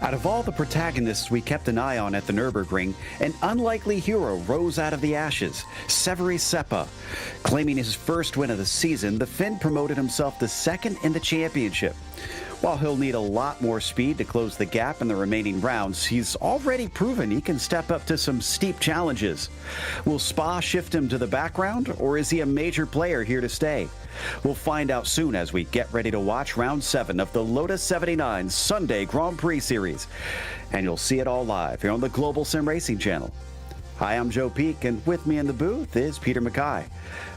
Out of all the protagonists we kept an eye on at the Nürburgring, an unlikely hero rose out of the ashes, Severi Seppa. Claiming his first win of the season, the Finn promoted himself to second in the championship. While he'll need a lot more speed to close the gap in the remaining rounds, he's already proven he can step up to some steep challenges. Will Spa shift him to the background, or is he a major player here to stay? We'll find out soon as we get ready to watch Round 7 of the Lotus 79 Sunday Grand Prix Series. And you'll see it all live here on the Global SimRacing Channel. Hi, I'm Joe Peak, and with me in the booth is Peter Mackay.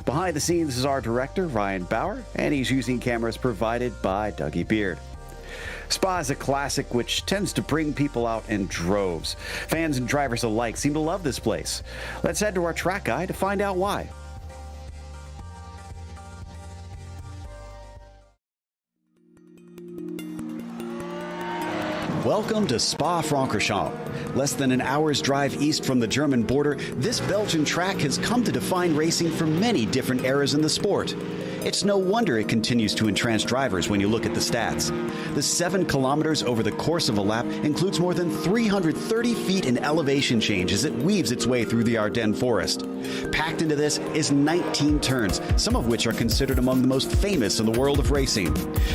Behind the scenes is our director, Ryan Bauer, and he's using cameras provided by Dougie Beard. Spa is a classic which tends to bring people out in droves. Fans and drivers alike seem to love this place. Let's head to our track guide to find out why. Welcome to Spa-Francorchamps. Less than an hour's drive east from the German border, this Belgian track has come to define racing for many different eras in the sport. It's no wonder it continues to entrance drivers when you look at the stats. The 7 kilometers over the course of a lap includes more than 330 feet in elevation change as it weaves its way through the Ardennes forest. Packed into this is 19 turns, some of which are considered among the most famous in the world of racing.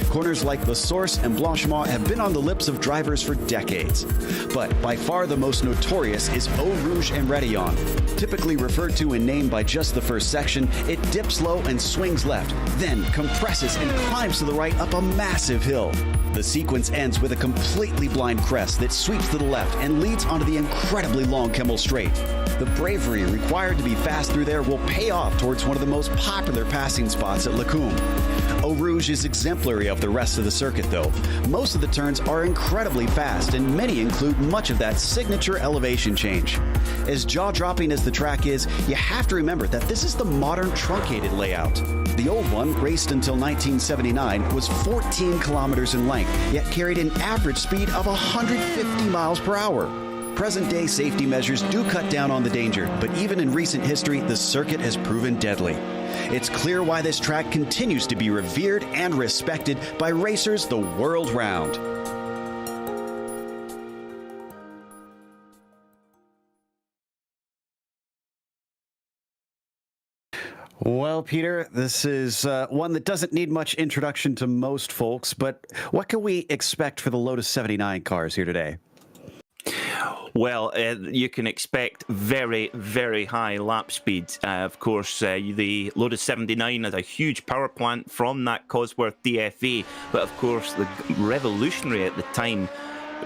Corners like La Source and Blanchement have been on the lips of drivers for decades. But by far the most notorious is Eau Rouge and Rétillon. Typically referred to in name by just the first section, it dips low and swings left, then compresses and climbs to the right up a massive hill. The sequence ends with a completely blind crest that sweeps to the left and leads onto the incredibly long Kemmel Straight. The bravery required to be fast through there will pay off towards one of the most popular passing spots at Lecombe. Eau Rouge is exemplary of the rest of the circuit though. Most of the turns are incredibly fast and many include much of that signature elevation change. As jaw-dropping as the track is, you have to remember that this is the modern truncated layout. The old one, raced until 1979, was 14 kilometers in length, yet carried an average speed of 150 miles per hour. Present-day safety measures do cut down on the danger, but even in recent history, the circuit has proven deadly. It's clear why this track continues to be revered and respected by racers the world round. Well, Peter, this is one that doesn't need much introduction to most folks, but what can we expect for the Lotus 79 cars here today? Well, you can expect very, very high lap speed. Of course, the Lotus 79 has a huge power plant from that Cosworth DFA, but of course, the revolutionary at the time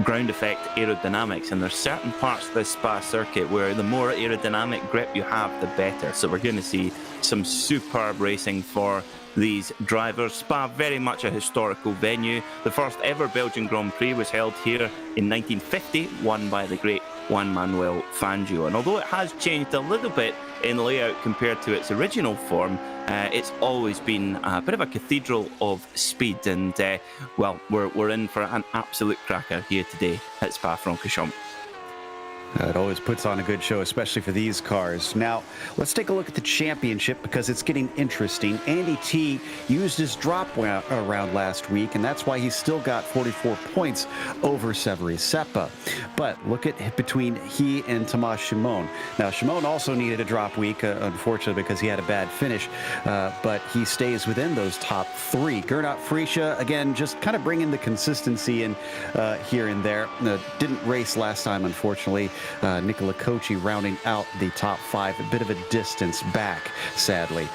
ground effect aerodynamics, and there's certain parts of this Spa circuit where the more aerodynamic grip you have, the better. So we're going to see some superb racing for these drivers. Spa, very much a historical venue. The first ever Belgian Grand Prix was held here in 1950, won by the great Juan Manuel Fangio. And although it has changed a little bit in layout compared to its original form, it's always been a bit of a cathedral of speed. And, well, we're in for an absolute cracker here today at Spa-Francorchamps. It always puts on a good show, especially for these cars. Now, let's take a look at the championship because it's getting interesting. Andy T used his drop around last week, and that's why he's still got 44 points over Severi Seppa. But look at between he and Thomas Chimone. Now, Chimone also needed a drop week, unfortunately, because he had a bad finish, but he stays within those top 3. Gernot Frische, again, just kind of bringing the consistency in here and there. Didn't race last time, unfortunately. Nicola Kochi rounding out the top 5, a bit of a distance back, sadly.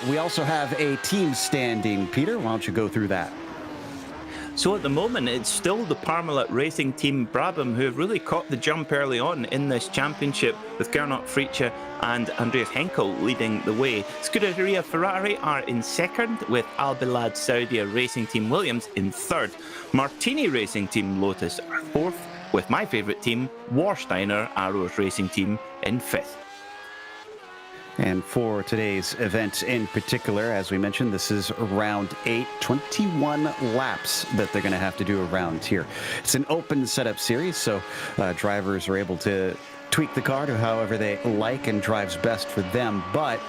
We also have a team standing. Peter, why don't you go through that? So at the moment, it's still the Parmalat Racing Team Brabham who have really caught the jump early on in this championship, with Gernot Frische and Andreas Henkel leading the way. Scuderia Ferrari are in second, with Albilad Saudia Racing Team Williams in third. Martini Racing Team Lotus are fourth, with my favourite team, Warsteiner Arrows Racing Team, in fifth. And for today's event in particular, as we mentioned, this is round 8, 21 laps that they're going to have to do around here. It's an open setup series, so drivers are able to tweak the car to however they like and drives best for them, but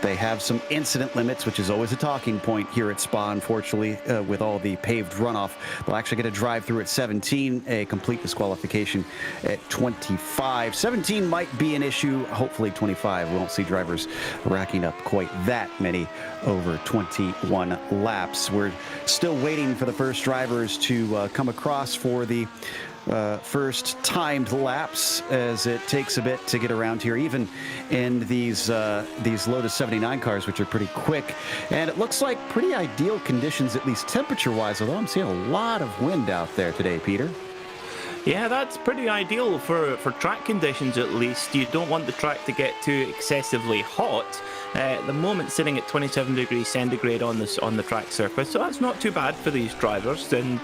they have some incident limits, which is always a talking point here at Spa, unfortunately, with all the paved runoff. They'll actually get a drive-through at 17, a complete disqualification at 25. 17 might be an issue. Hopefully 25. We won't see drivers racking up quite that many over 21 laps. We're still waiting for the first drivers to come across for the first timed laps, as it takes a bit to get around here, even in these Lotus 79 cars, which are pretty quick. And it looks like pretty ideal conditions, at least temperature-wise, although I'm seeing a lot of wind out there today, Peter. Yeah, that's pretty ideal for track conditions, at least. You don't want the track to get too excessively hot. At the moment, sitting at 27 degrees centigrade on the track surface, so that's not too bad for these drivers. And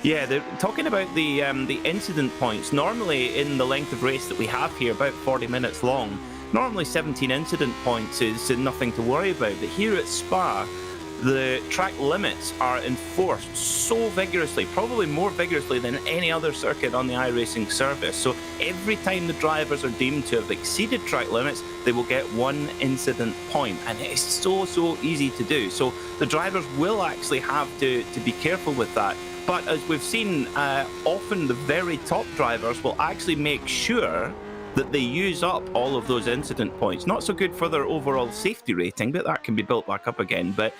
yeah, they're talking about the incident points. Normally, in the length of race that we have here, about 40 minutes long, normally 17 incident points is nothing to worry about. But here at Spa, the track limits are enforced so vigorously, probably more vigorously than any other circuit on the iRacing service. So every time the drivers are deemed to have exceeded track limits, they will get 1 incident point. And it is so easy to do. So the drivers will actually have to be careful with that. But as we've seen, often the very top drivers will actually make sure that they use up all of those incident points. Not so good for their overall safety rating, but that can be built back up again. But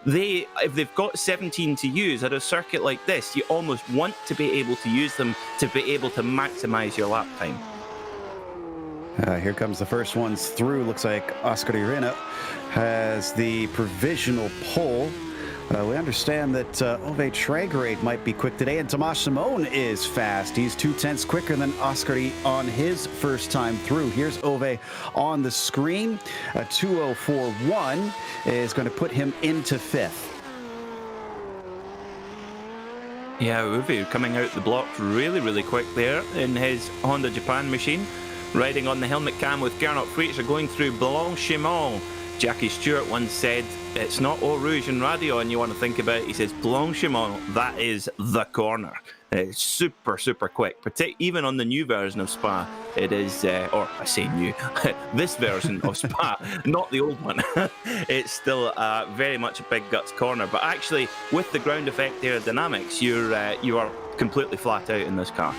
if they've got 17 to use at a circuit like this, you almost want to be able to use them to be able to maximize your lap time. Here comes the first ones through. Looks like Oscar Irena has the provisional pole. We understand that Ove Tragarade might be quick today, and Tomas Simone is fast. He's 0.2 quicker than Oscar on his first time through. Here's Ove on the screen. A 2:04.1 is going to put him into 5th. Yeah, Ove coming out the blocks really quick there in his Honda Japan machine. Riding on the helmet cam with Gernot Fritsch going through Blanchimont. Jackie Stewart once said, it's not Eau Rouge and Radion you want to think about. He says, Blanchimont, that is the corner. It's super quick. Even on the new version of Spa, it is, or I say new, this version of Spa, not the old one. It's still very much a big guts corner. But actually, with the ground effect aerodynamics, you are completely flat out in this car.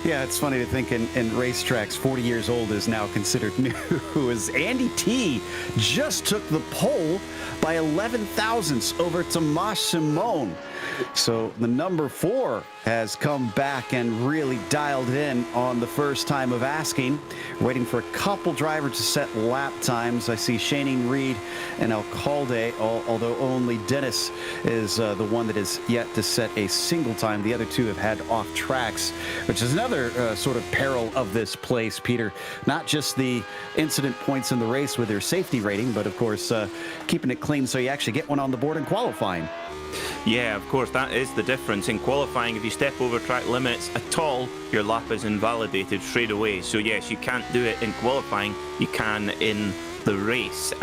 Yeah, it's funny to think in racetracks, 40 years old is now considered new. As Andy T just took the pole by 11 thousandths over Tomas Simone. So the number 4 has come back and really dialed in on the first time of asking. Waiting for a couple drivers to set lap times. I see Shanine Reed and Alcalde, although only Dennis is the one that is yet to set a single time. The other 2 have had off tracks, which is another sort of peril of this place, Peter. Not just the incident points in the race with their safety rating, but of course keeping it clean so you actually get one on the board in qualifying. Yeah, of course, that is the difference. In qualifying, if you step over track limits at all, your lap is invalidated straight away. So yes, you can't do it in qualifying, you can in the race.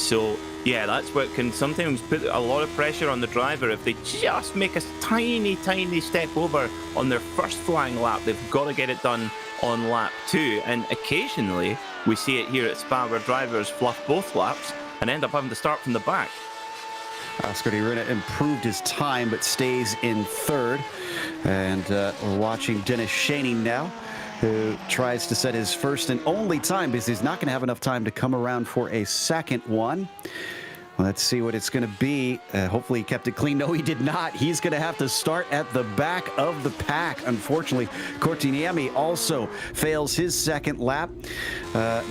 So yeah, that's what can sometimes put a lot of pressure on the driver. If they just make a tiny step over on their first flying lap, they've got to get it done on lap 2. And occasionally, we see it here at Spa where drivers fluff both laps and end up having to start from the back. Oscar Irena improved his time, but stays in 3rd. And we're watching Dennis Shaney now, who tries to set his first and only time because he's not going to have enough time to come around for a second one. Let's see what it's going to be. Hopefully he kept it clean. No, he did not. He's going to have to start at the back of the pack. Unfortunately, Cortiniemi also fails his second lap.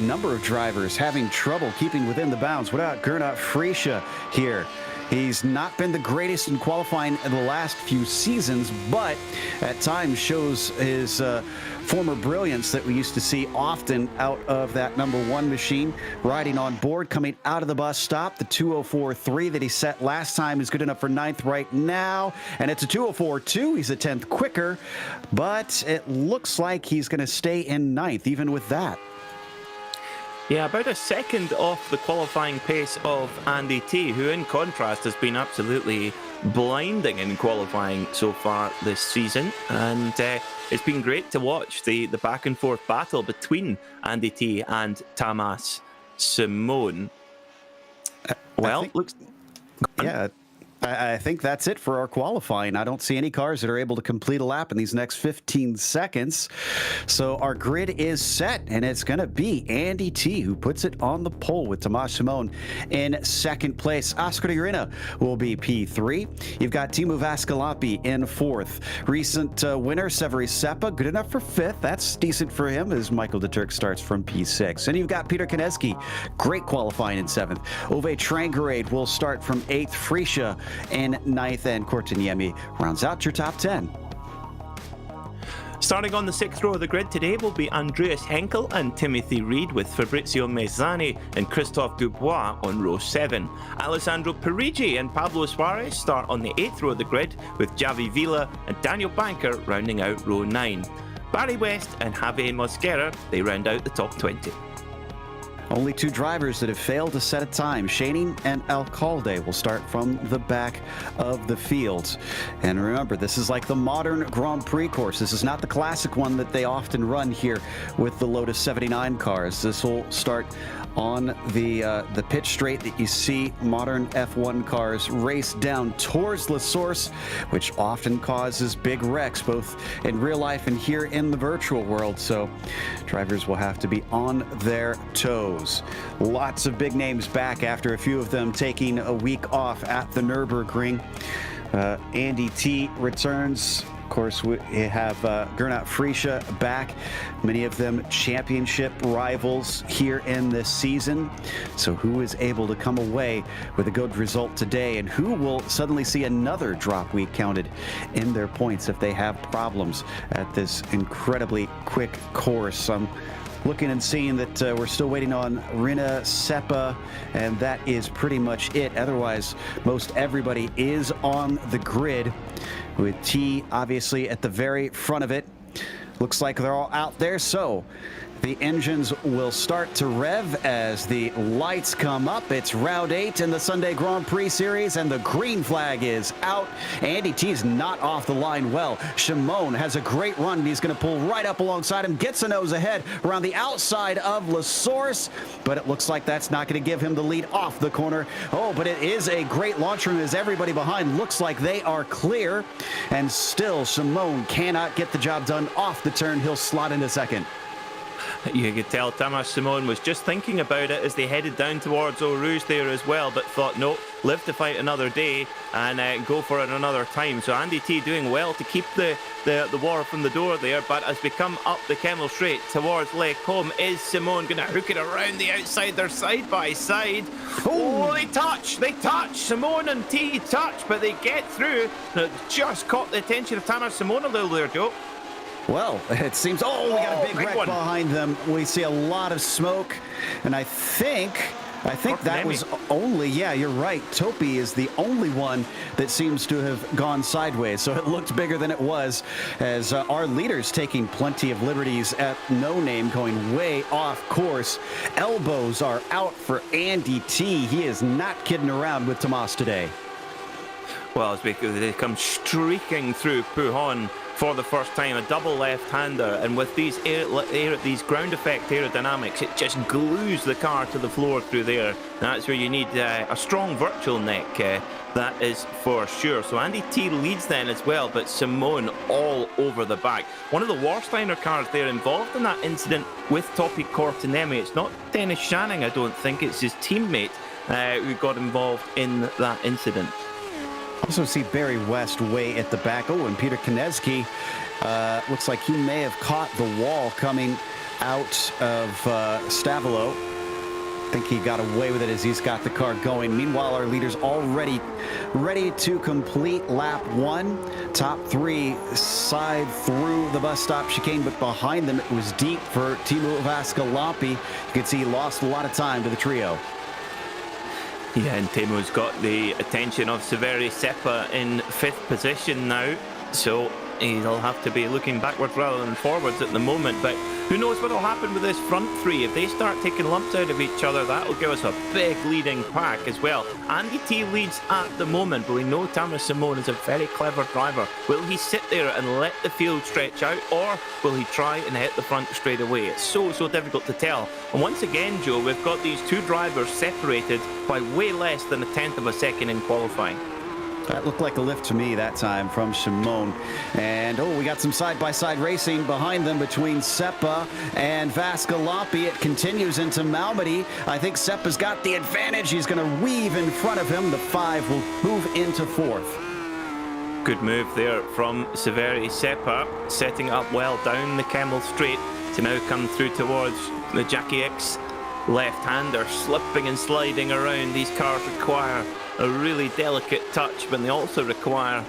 Number of drivers having trouble keeping within the bounds. What about Gernot Fritsch here? He's not been the greatest in qualifying in the last few seasons, but at times shows his former brilliance that we used to see often out of that number 1 machine. Riding on board, coming out of the bus stop. The 2:04.3 that he set last time is good enough for 9th right now. And it's a 2:04.2. He's a 10th quicker, but it looks like he's going to stay in 9th, even with that. Yeah, about a second off the qualifying pace of Andy T, who in contrast has been absolutely blinding in qualifying so far this season, and it's been great to watch the back and forth battle between Andy T and Thomas Simon. I think that's it for our qualifying. I don't see any cars that are able to complete a lap in these next 15 seconds. So our grid is set, and it's going to be Andy T who puts it on the pole with Tomas Simon in second place. Oscar de Urena will be P3. You've got Timo Vascalampi in fourth. Recent winner, Severi Seppa, good enough for fifth. That's decent for him as Michael de Turk starts from P6. And you've got Peter Konietzki, great qualifying in seventh. Ove Trangerade will start from eighth. Frisha in ninth, and Cortiniemi rounds out your top 10. Starting on the sixth row of the grid today will be Andreas Henkel and Timothy Reed, with Fabrizio Mezzani and Christophe Dubois on row 7. Alessandro Parigi and Pablo Suarez start on the 8th row of the grid, with Javi Villa and Daniel Banker rounding out row 9. Barry West and Javier Mosquera, they round out the top 20. Only two drivers that have failed to set a time. Shaney and Alcalde will start from the back of the field. And remember, this is like the modern Grand Prix course. This is not the classic one that they often run here with the Lotus 79 cars. This will start on the pitch straight that you see modern F1 cars race down towards La Source, which often causes big wrecks, both in real life and here in the virtual world. So drivers will have to be on their toes. Lots of big names back after a few of them taking a week off at the Nürburgring. Andy T returns. Of course, we have Gernot Frisha back, many of them championship rivals here in this season. So who is able to come away with a good result today, and who will suddenly see another drop week counted in their points if they have problems at this incredibly quick course? Looking and seeing that we're still waiting on Rina Seppa, and that is pretty much it. Otherwise, most everybody is on the grid, with T obviously at the very front of it. Looks like they're all out there, so the engines will start to rev as the lights come up. It's round 8 in the Sunday Grand Prix Series, and the green flag is out. Andy T's not off the line well. Shimon has a great run, and he's going to pull right up alongside him, gets a nose ahead around the outside of La Source, but it looks like that's not going to give him the lead off the corner. Oh, but it is a great launch room as everybody behind looks like they are clear, and still Shimon cannot get the job done off the turn. He'll slot into second. You could tell Thomas Simon was just thinking about it as they headed down towards Eau Rouge there as well, but thought, no, live to fight another day and go for it another time. So Andy T doing well to keep the war from the door there, but as we come up the Kemmel Straight towards Les Combes, is Simon going to hook it around the outside? They're side by side. Oh, they touch! Simon and T touch, but they get through. Now, just caught the attention of Thomas Simon a little there, Joe. Well, it seems, we got a big wreck behind them. We see a lot of smoke, and I think that was only, you're right. Topi is the only one that seems to have gone sideways. So it looked bigger than it was, as our leaders taking plenty of liberties at No Name, going way off course. Elbows are out for Andy T. He is not kidding around with Tomas today. Well, it's because they come streaking through Pujon for the first time, a double left-hander, and with these these ground effect aerodynamics, it just glues the car to the floor through there. And that's where you need a strong virtual neck, that is for sure. So Andy T leads then as well, but Simon all over the back. One of the Warsteiner cars there involved in that incident with Topi Cortinemi. It's not Dennis Shanning, I don't think, it's his teammate who got involved in that incident. Also see Barry West way at the back. Oh, and Peter Konietzki looks like he may have caught the wall coming out of Stavolo. I think he got away with it as he's got the car going. Meanwhile, our leaders already ready to complete lap 1. Top 3 side through the bus stop chicane, but behind them it was deep for Timo Vascalampi. You can see he lost a lot of time to the trio. Yeah, and Timo's got the attention of Severi Seppa in 5th position now. So He'll have to be looking backwards rather than forwards at the moment, but who knows what will happen with this front three. If they start taking lumps out of each other, that'll give us a big leading pack as well. Andy T leads at the moment, but we know Thomas Simone is a very clever driver. Will he sit there and let the field stretch out, or will he try and hit the front straight away? It's so difficult to tell. And once again, Joe, we've got these two drivers separated by way less than a tenth of a second in qualifying. That looked like a lift to me that time from Simone. And, we got some side-by-side racing behind them between Seppa and Vascaloppi. It continues into Malmedy. I think Seppa's got the advantage. He's going to weave in front of him. The 5 will move into 4th. Good move there from Severi Seppa, setting up well down the Kemmel Straight to now come through towards the Jackie X left-hander, slipping and sliding around. These cars require a really delicate touch, but they also require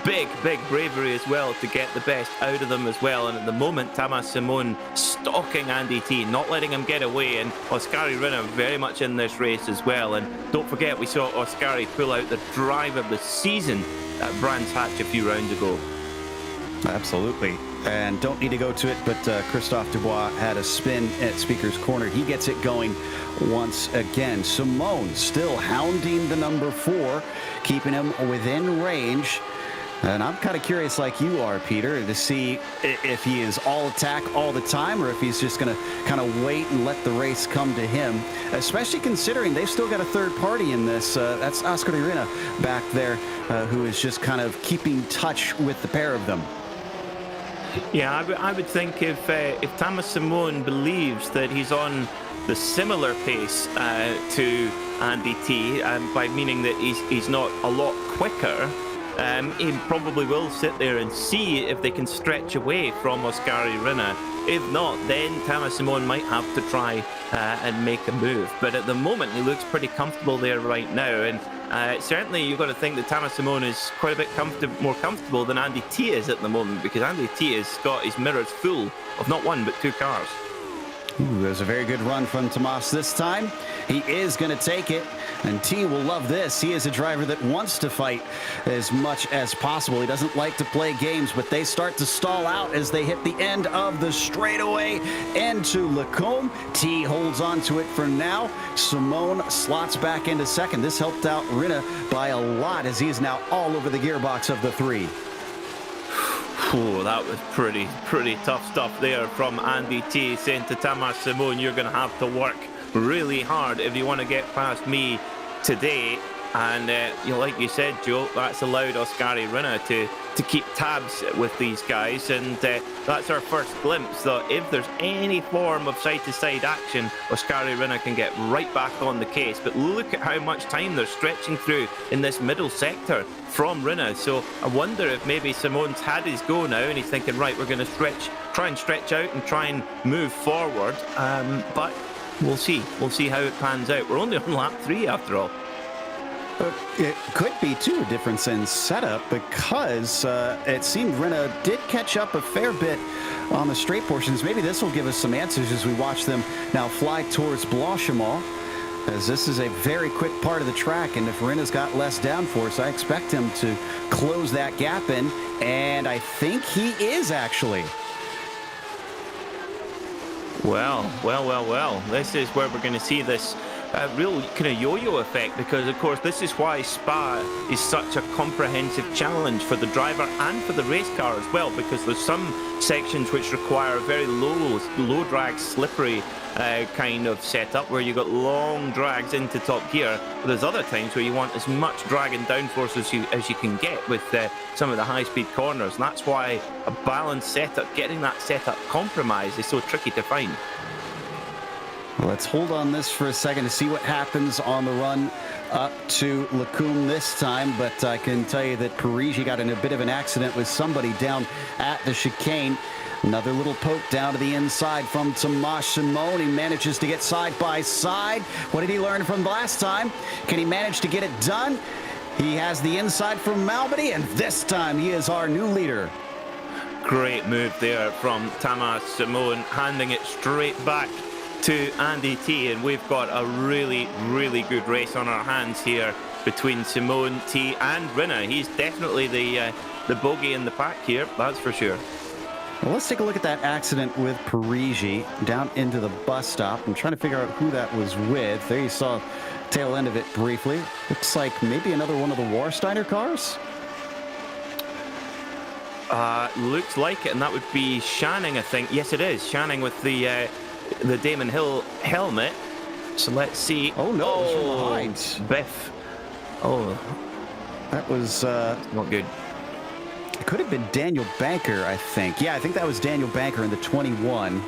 big bravery as well to get the best out of them as well. And at the moment, Thomas Simone stalking Andy T, not letting him get away, and Oskari Rinne very much in this race as well. And don't forget, we saw Oskari pull out the drive of the season at Brands Hatch a few rounds ago. Absolutely. And don't need to go to it, but Christophe Dubois had a spin at Speaker's Corner. He gets it going once again. Simone still hounding the number 4, keeping him within range. And I'm kind of curious, like you are, Peter, to see if he is all attack all the time, or if he's just going to kind of wait and let the race come to him, especially considering they've still got a third party in this. That's Oskari Rinne back there, who is just kind of keeping touch with the pair of them. Yeah, I would think if Thomas Simone believes that he's on the similar pace to Andy T, by meaning that he's not a lot quicker, he probably will sit there and see if they can stretch away from Oskari Rinne. If not, then Thomas Simone might have to try and make a move. But at the moment, he looks pretty comfortable there right now. And certainly, you've got to think that Thomas Simone is quite a bit more comfortable than Andy T is at the moment, because Andy T has got his mirrors full of not one, but 2 cars. Ooh, there's a very good run from Tomas this time. He is going to take it, and T will love this. He is a driver that wants to fight as much as possible. He doesn't like to play games, but they start to stall out as they hit the end of the straightaway into Lacombe. T holds on to it for now. Simone slots back into second. This helped out Rinne by a lot, as he is now all over the gearbox of the 3. Oh, that was pretty tough stuff there from Andy T, saying to Thomas Simone, you're going to have to work really hard if you want to get past me today. And like you said, Joe, that's allowed Oskari Rinne to keep tabs with these guys, and that's our first glimpse that if there's any form of side-to-side action, Oskari Rinne can get right back on the case. But look at how much time they're stretching through in this middle sector from Rinne. So I wonder if maybe Simone's had his go now, and he's thinking, right, we're going to try and stretch out and try and move forward. But we'll see how it pans out. We're only on lap 3 after all. It could be, too, a difference in setup, because it seemed Rinne did catch up a fair bit on the straight portions. Maybe this will give us some answers as we watch them now fly towards Blanchimont, as this is a very quick part of the track, and if Rinne's got less downforce, I expect him to close that gap in, and I think he is, actually. Well. This is where we're going to see this real kind of yo-yo effect, because of course this is why Spa is such a comprehensive challenge for the driver and for the race car as well, because there's some sections which require a very low drag, slippery kind of setup where you've got long drags into top gear, but there's other times where you want as much drag and downforce as you can get with some of the high-speed corners, and that's why a balanced setup, getting that setup compromised, is so tricky to find. Let's hold on this for a second to see what happens on the run up to Lacombe this time, but I can tell you that Parigi got in a bit of an accident with somebody down at the chicane. Another little poke down to the inside from Tomas Simone. He manages to get side by side. What did he learn from last time? Can he manage to get it done? He has the inside from Malmedy, and this time he is our new leader. Great move there from Tomas Simone, handing it straight back to Andy T, and we've got a really good race on our hands here between Simone, T and Rinne. He's definitely the the bogey in the pack here, that's for sure. Well, let's take a look at that accident with Parigi down into the bus stop. I'm trying to figure out who that was with. There you saw tail end of it briefly. Looks like maybe another one of the Warsteiner cars. Looks like it, and that would be Shanning, I think. Yes, it is Shanning with the Damon Hill helmet. So let's see. Oh no, it was from behind. Biff. Oh, that was not good. It could have been Daniel Banker, I think. Yeah, I think that was Daniel Banker in the 21.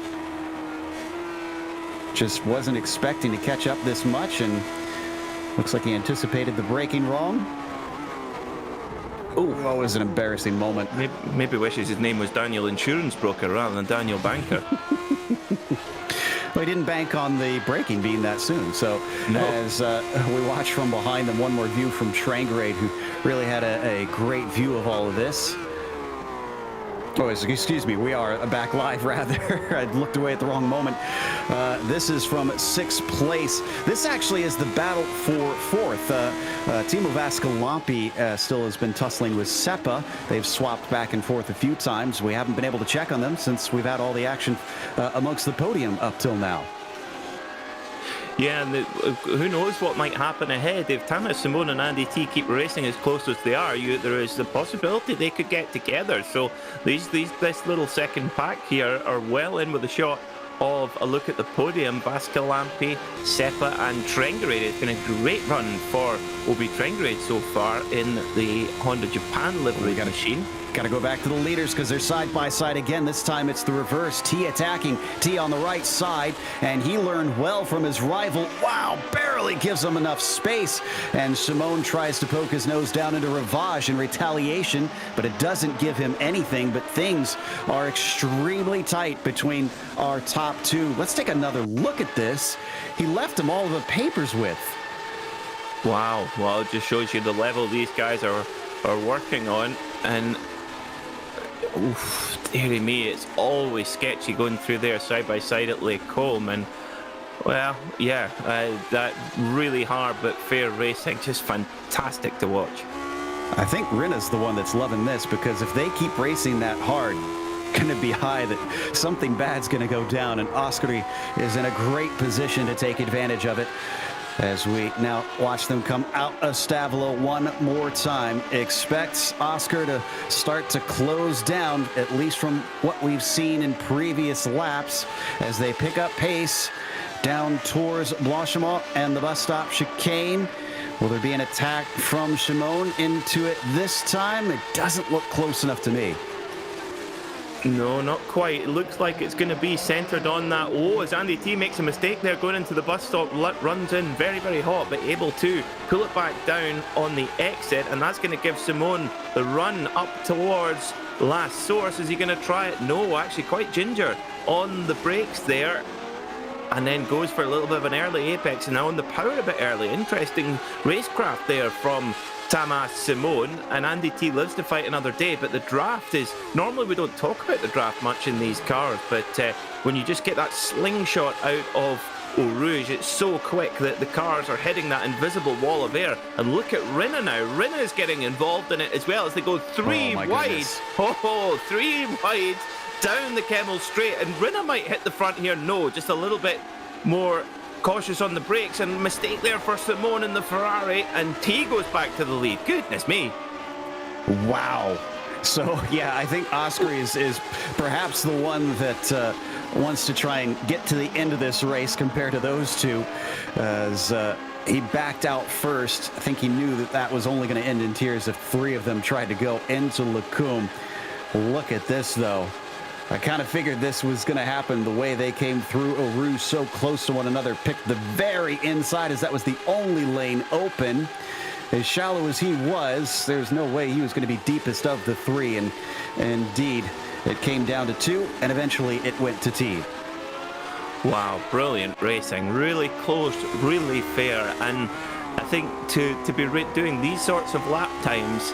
Just wasn't expecting to catch up this much, and looks like he anticipated the braking wrong. Oh, that was an embarrassing moment. Maybe wishes his name was Daniel Insurance Broker rather than Daniel Banker. Well, he didn't bank on the braking being that soon. So no. As we watch from behind them, one more view from Trangrade, who really had a great view of all of this. Oh, excuse me, we are back live, rather. I looked away at the wrong moment. This is from 6th place. This actually is the battle for 4th. Timo Vascalampi still has been tussling with Seppa. They've swapped back and forth a few times. We haven't been able to check on them since we've had all the action amongst the podium up till now. Yeah, and who knows what might happen ahead. If Thomas Simone and Andy T keep racing as close as they are, there is the possibility they could get together. So this little second pack here are well in with a shot of a look at the podium. Vascalampi, Seppa and Trangrade. It's been a great run for Obi Trangrade so far in the Honda Japan livery machine. Got to go back to the leaders because they're side by side again. This time it's the reverse. T attacking, T on the right side, and he learned well from his rival. Wow, barely gives him enough space, and Simone tries to poke his nose down into Ravage in retaliation, but it doesn't give him anything. But things are extremely tight between our top two. Let's take another look at this. He left him all of the papers with. Wow, well, it just shows you the level these guys are working on. And oof, dearie me, it's always sketchy going through there side by side at Lake Combe. And well, yeah, that really hard but fair racing, just fantastic to watch. I think Rinna's the one that's loving this, because if they keep racing that hard, going to be high that something bad's going to go down, and Oscar is in a great position to take advantage of it. As we now watch them come out of Stavolo one more time. Expects Oscar to start to close down, at least from what we've seen in previous laps, as they pick up pace down towards Blanchimont and the bus stop chicane. Will there be an attack from Simone into it this time? It doesn't look close enough to me. No, not quite. It looks like it's going to be centered on that. Oh, as Andy T makes a mistake there going into the bus stop, runs in very, very hot, but able to pull it back down on the exit, and that's going to give Simone the run up towards last source. Is he going to try it? No, actually quite ginger on the brakes there, and then goes for a little bit of an early apex, and now on the power a bit early. Interesting racecraft there from Thomas Simone, and Andy T lives to fight another day. But the draft is, normally we don't talk about the draft much in these cars, but when you just get that slingshot out of Eau Rouge, it's so quick that the cars are hitting that invisible wall of air. And look at Rinna now. Rinna is getting involved in it as well, as they go three wide. Oh, 3 wide down the Kemmel Straight, and Rinna might hit the front here. No, just a little bit more cautious on the brakes, and mistake there for Simone in the Ferrari, and T goes back to the lead. Goodness me. Wow. So yeah, I think Oscar is perhaps the one that wants to try and get to the end of this race compared to those two, as he backed out first. I think he knew that was only going to end in tears if 3 of them tried to go into Lacombe. Look at this though. I kind of figured this was going to happen the way they came through Eau Rouge so close to one another. Picked the very inside, as that was the only lane open. As shallow as he was, there's no way he was going to be deepest of the 3. And indeed, it came down to 2, and eventually it went to T. Wow, brilliant racing. Really close, really fair. And I think to be doing these sorts of lap times,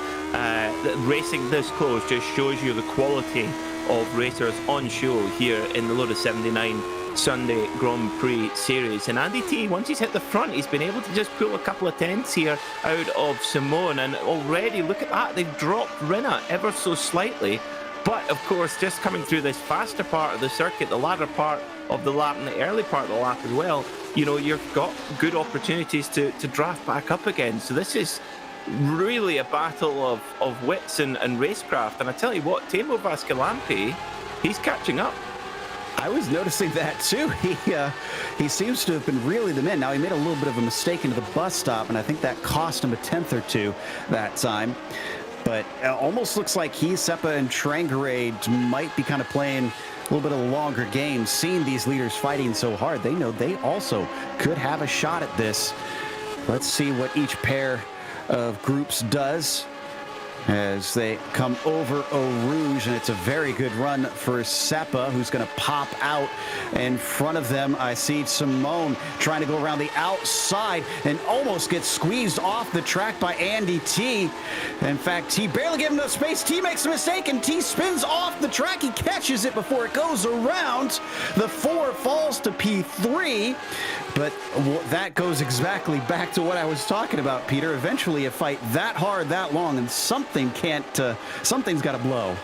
racing this close just shows you the quality of racers on show here in the Lotus 79 Sunday Grand Prix series. And Andy T, once he's hit the front, he's been able to just pull a couple of tenths here out of Simone. And already, look at that, they've dropped Rinna ever so slightly. But, of course, just coming through this faster part of the circuit, the latter part of the lap and the early part of the lap as well, you know, you've got good opportunities to draft back up again. So this is really a battle of wits and racecraft. And I tell you what, Temo Vascalampi, he's catching up. I was noticing that too. He seems to have been really the man. Now, he made a little bit of a mistake into the bus stop, and I think that cost him a tenth or two that time. But it almost looks like he, Seppa, and Trangarade might be kind of playing a little bit of a longer game. Seeing these leaders fighting so hard, they know they also could have a shot at this. Let's see what each pair of groups does as they come over Eau Rouge, and it's a very good run for Seppa, who's going to pop out in front of them. I see Simone trying to go around the outside and almost gets squeezed off the track by Andy T. In fact, T barely gave him enough space. T makes a mistake, and T spins off the track. He catches it before it goes around. The 4 falls to P3, but that goes exactly back to what I was talking about, Peter. Eventually, a fight that hard, that long, and something's got to blow.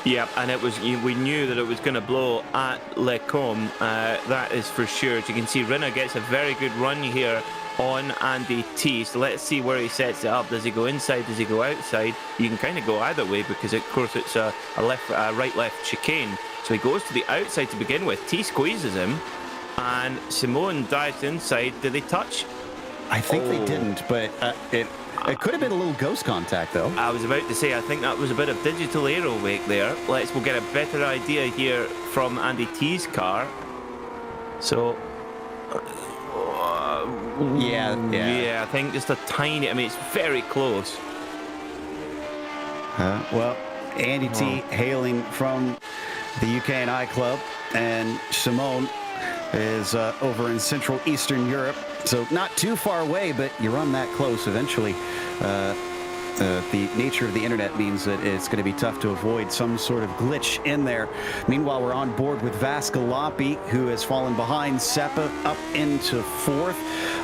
Yeah, and we knew that it was going to blow at Le Combe. That is for sure. As you can see, Rinna gets a very good run here on Andy T. So let's see where he sets it up. Does he go inside? Does he go outside? You can kind of go either way because, of course, it's a right-left chicane. So he goes to the outside to begin with. T squeezes him, and Simone dives inside. Did they touch? I think they didn't, but it could have been a little ghost contact, though. I was about to say, I think that was a bit of digital aero wake there. We'll get a better idea here from Andy T's car. So, yeah, I think just a tiny, I mean, it's very close. Well, Andy T hailing from the UK&I Club, and Simone is over in Central Eastern Europe. So not too far away, but you run that close eventually. The nature of the internet means that it's going to be tough to avoid some sort of glitch in there. Meanwhile, we're on board with Vascalampi, who has fallen behind Seppa up into 4th.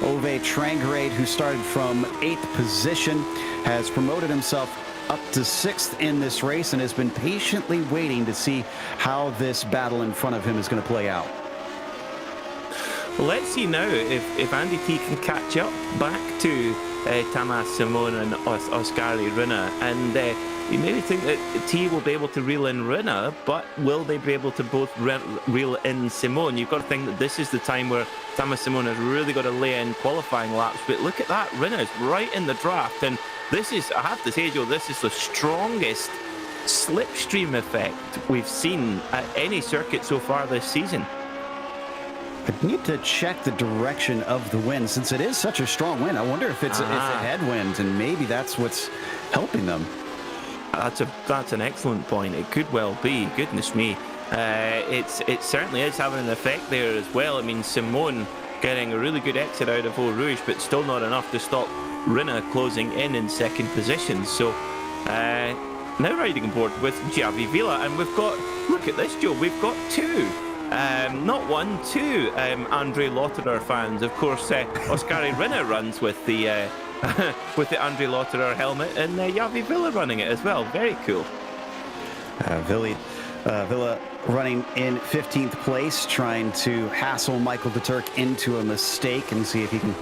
Ove Trangarade, who started from 8th position, has promoted himself up to 6th in this race and has been patiently waiting to see how this battle in front of him is going to play out. Let's see now if Andy T can catch up back to Tamas Simone and Oskari Rinna. And you maybe think that T will be able to reel in Rinna, but will they be able to both reel in Simone? You've got to think that this is the time where Tamas Simone has really got to lay in qualifying laps. But look at that, Rinna is right in the draft. And this is, I have to say, Joe, this is the strongest slipstream effect we've seen at any circuit so far this season. I need to check the direction of the wind. Since it is such a strong wind, I wonder if it's a headwind, and maybe that's what's helping them. That's an excellent point. It could well be. Goodness me. It certainly is having an effect there as well. I mean, Simone getting a really good exit out of Eau Rouge, but still not enough to stop Rinna closing in 2nd position. So now riding aboard with Javi Vila, and we've got, look at this, Joe, we've got 2. Not 1, 2 Andre Lotterer fans. Of course, Oskari Rinna runs with the Andre Lotterer helmet, and Javi Villa running it as well. Very cool. Villa running in 15th place, trying to hassle Michael de Turk into a mistake and see if he can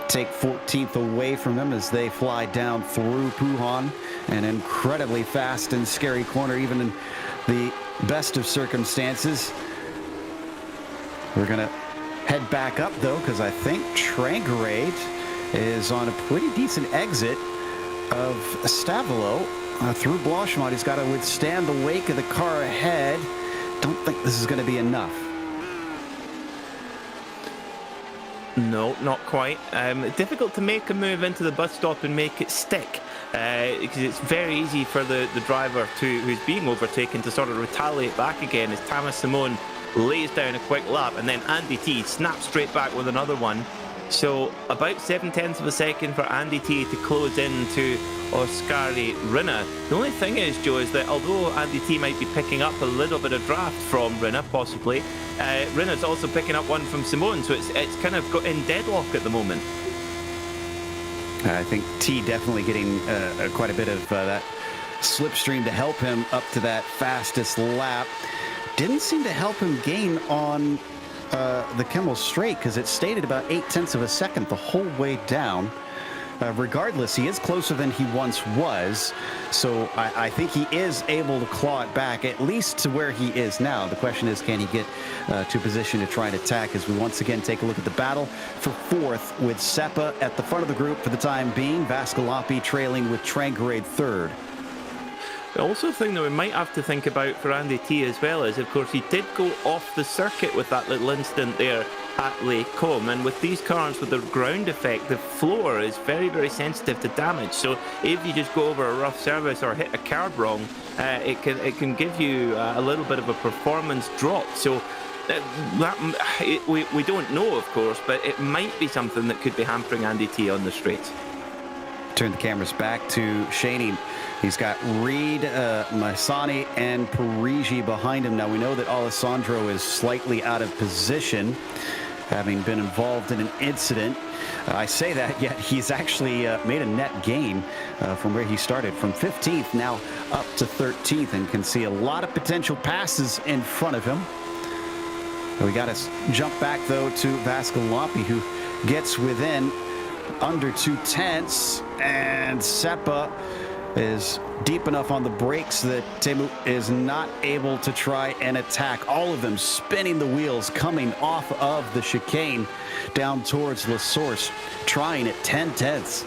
take 14th away from him as they fly down through Puhan. An incredibly fast and scary corner, even in the best of circumstances. We're going to head back up, though, because I think Trangarade is on a pretty decent exit of Stavilo through Blanchemont. He's got to withstand the wake of the car ahead. Don't think this is going to be enough. No, not quite. Difficult to make a move into the bus stop and make it stick. Because it's very easy for the driver who's being overtaken to sort of retaliate back again as Tamas Simone lays down a quick lap, and then Andy T snaps straight back with another one. So about 0.7 of a second for Andy T to close into Oskari Rinne. The only thing is, Joe, is that although Andy T might be picking up a little bit of draft from Rinne, possibly, Rinne's also picking up one from Simone, so it's kind of got in deadlock at the moment. I think T definitely getting quite a bit of that slipstream to help him up to that fastest lap. Didn't seem to help him gain on the Kimmel Straight, because it stayed at about 0.8 of a second the whole way down. Regardless, he is closer than he once was, so I think he is able to claw it back, at least to where he is now. The question is, can he get to position to try and attack, as we once again take a look at the battle for fourth, with Seppa at the front of the group for the time being, Vascalopi trailing with Trangarade third. The also thing that we might have to think about for Andy T as well is, of course, he did go off the circuit with that little incident there at Lake Combe, and with these cars with the ground effect, the floor is very, very sensitive to damage. So if you just go over a rough surface or hit a curb wrong, it can give you a little bit of a performance drop. So we don't know, of course, but it might be something that could be hampering Andy T on the straights. Turn the cameras back to Shaney. He's got Reed, Massani, and Parigi behind him. Now, we know that Alessandro is slightly out of position, having been involved in an incident. I say that, yet he's actually made a net gain from where he started, from 15th now up to 13th, and can see a lot of potential passes in front of him. We got to jump back, though, to Vascalopi, who gets within under 0.2, and Seppa is deep enough on the brakes that Teemu is not able to try and attack. All of them spinning the wheels, coming off of the chicane down towards La Source, trying at 0.10.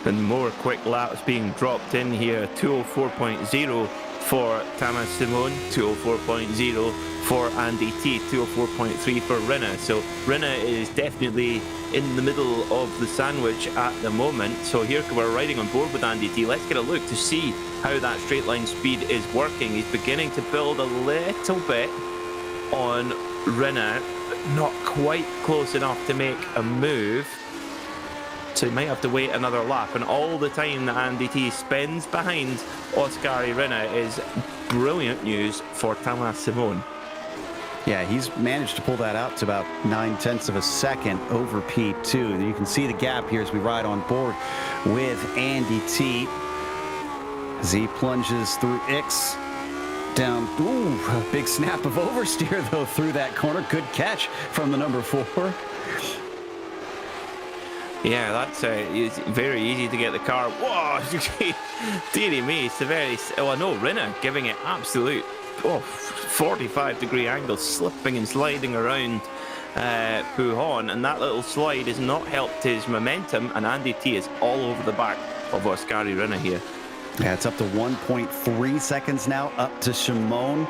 And more quick laps being dropped in here. 204.0 for Thomas Simon, 204.0 for Andy T, 204.3 for Rinne. So Rinne is definitely in the middle of the sandwich at the moment. So here we're riding on board with Andy T. Let's get a look to see how that straight line speed is working. He's beginning to build a little bit on Rinne, not quite close enough to make a move. So he might have to wait another lap, and all the time that Andy T spends behind Oskari Rinne is brilliant news for Thomas Simon. Yeah, he's managed to pull that out to about 0.9 of a second over P2. And you can see the gap here as we ride on board with Andy T. As he plunges through Ix down. Ooh, a big snap of oversteer, though, through that corner. Good catch from the number 4. Yeah, that's it's very easy to get the car. Whoa, dearie me, it's a very... Oh, no, Rinne giving it absolute 45-degree angle, slipping and sliding around Pujon, and that little slide has not helped his momentum, and Andy T is all over the back of Oskari Rinne here. Yeah, it's up to 1.3 seconds now, up to Shimon.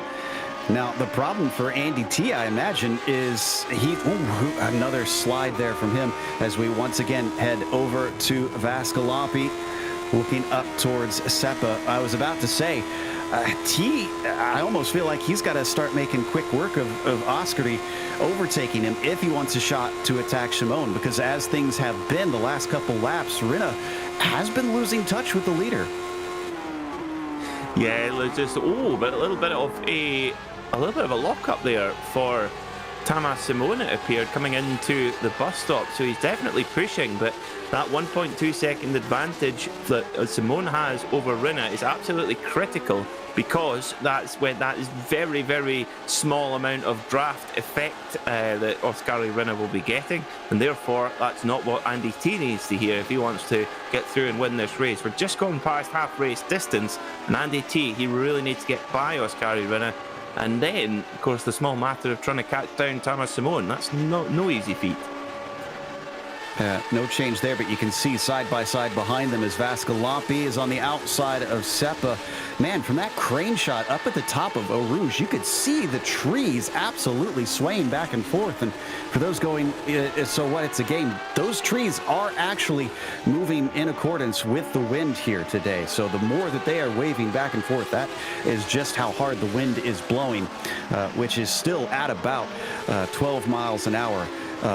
Now, the problem for Andy T, I imagine, is another slide there from him as we once again head over to Vascalopi, looking up towards Seppa. I was about to say, T, I almost feel like he's got to start making quick work of Oskari overtaking him if he wants a shot to attack Shimon, because as things have been the last couple laps, Rinne has been losing touch with the leader. Yeah, there's just but a little bit of a lock-up there for Thomas Simon, it appeared, coming into the bus stop. So he's definitely pushing, but that 1.2 second advantage that Simon has over Rinne is absolutely critical, because that's when that is very, very small amount of draft effect that Oskari Rinne will be getting, and therefore that's not what Andy T needs to hear if he wants to get through and win this race. We're just going past half race distance, and Andy T, he really needs to get by Oskari Rinne. And then, of course, the small matter of trying to catch down Thomas Simon. That's no easy feat. No change there, but you can see side by side behind them as Vascalopi is on the outside of Seppa. Man, from that crane shot up at the top of Eau Rouge, you could see the trees absolutely swaying back and forth. And for those going, so what, it's a game, those trees are actually moving in accordance with the wind here today. So the more that they are waving back and forth, that is just how hard the wind is blowing, which is still at about 12 miles an hour.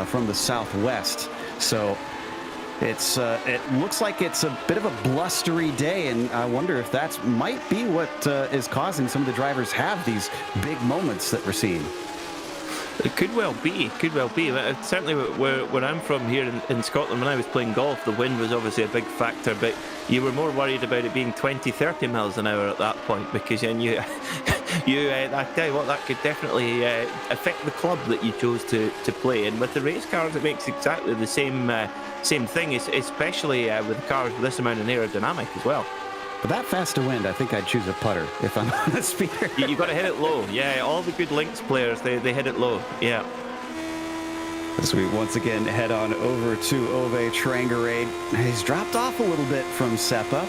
from the southwest. So it looks like it's a bit of a blustery day, and I wonder if that might be what is causing some of the drivers have these big moments that we're seeing. It could well be. But certainly where I'm from here in Scotland, when I was playing golf, the wind was obviously a big factor, but you were more worried about it being 20, 30 miles an hour at that point, because then I tell you what, that could definitely affect the club that you chose to play. And with the race cars, it makes exactly the same thing, especially with cars with this amount of aerodynamic as well. But that fast a wind, I think I'd choose a putter if I'm on the speeder. You've got to hit it low. Yeah, all the good links players, they hit it low. Yeah. As we once again head on over to Ove Trangerade. He's dropped off a little bit from Seppa.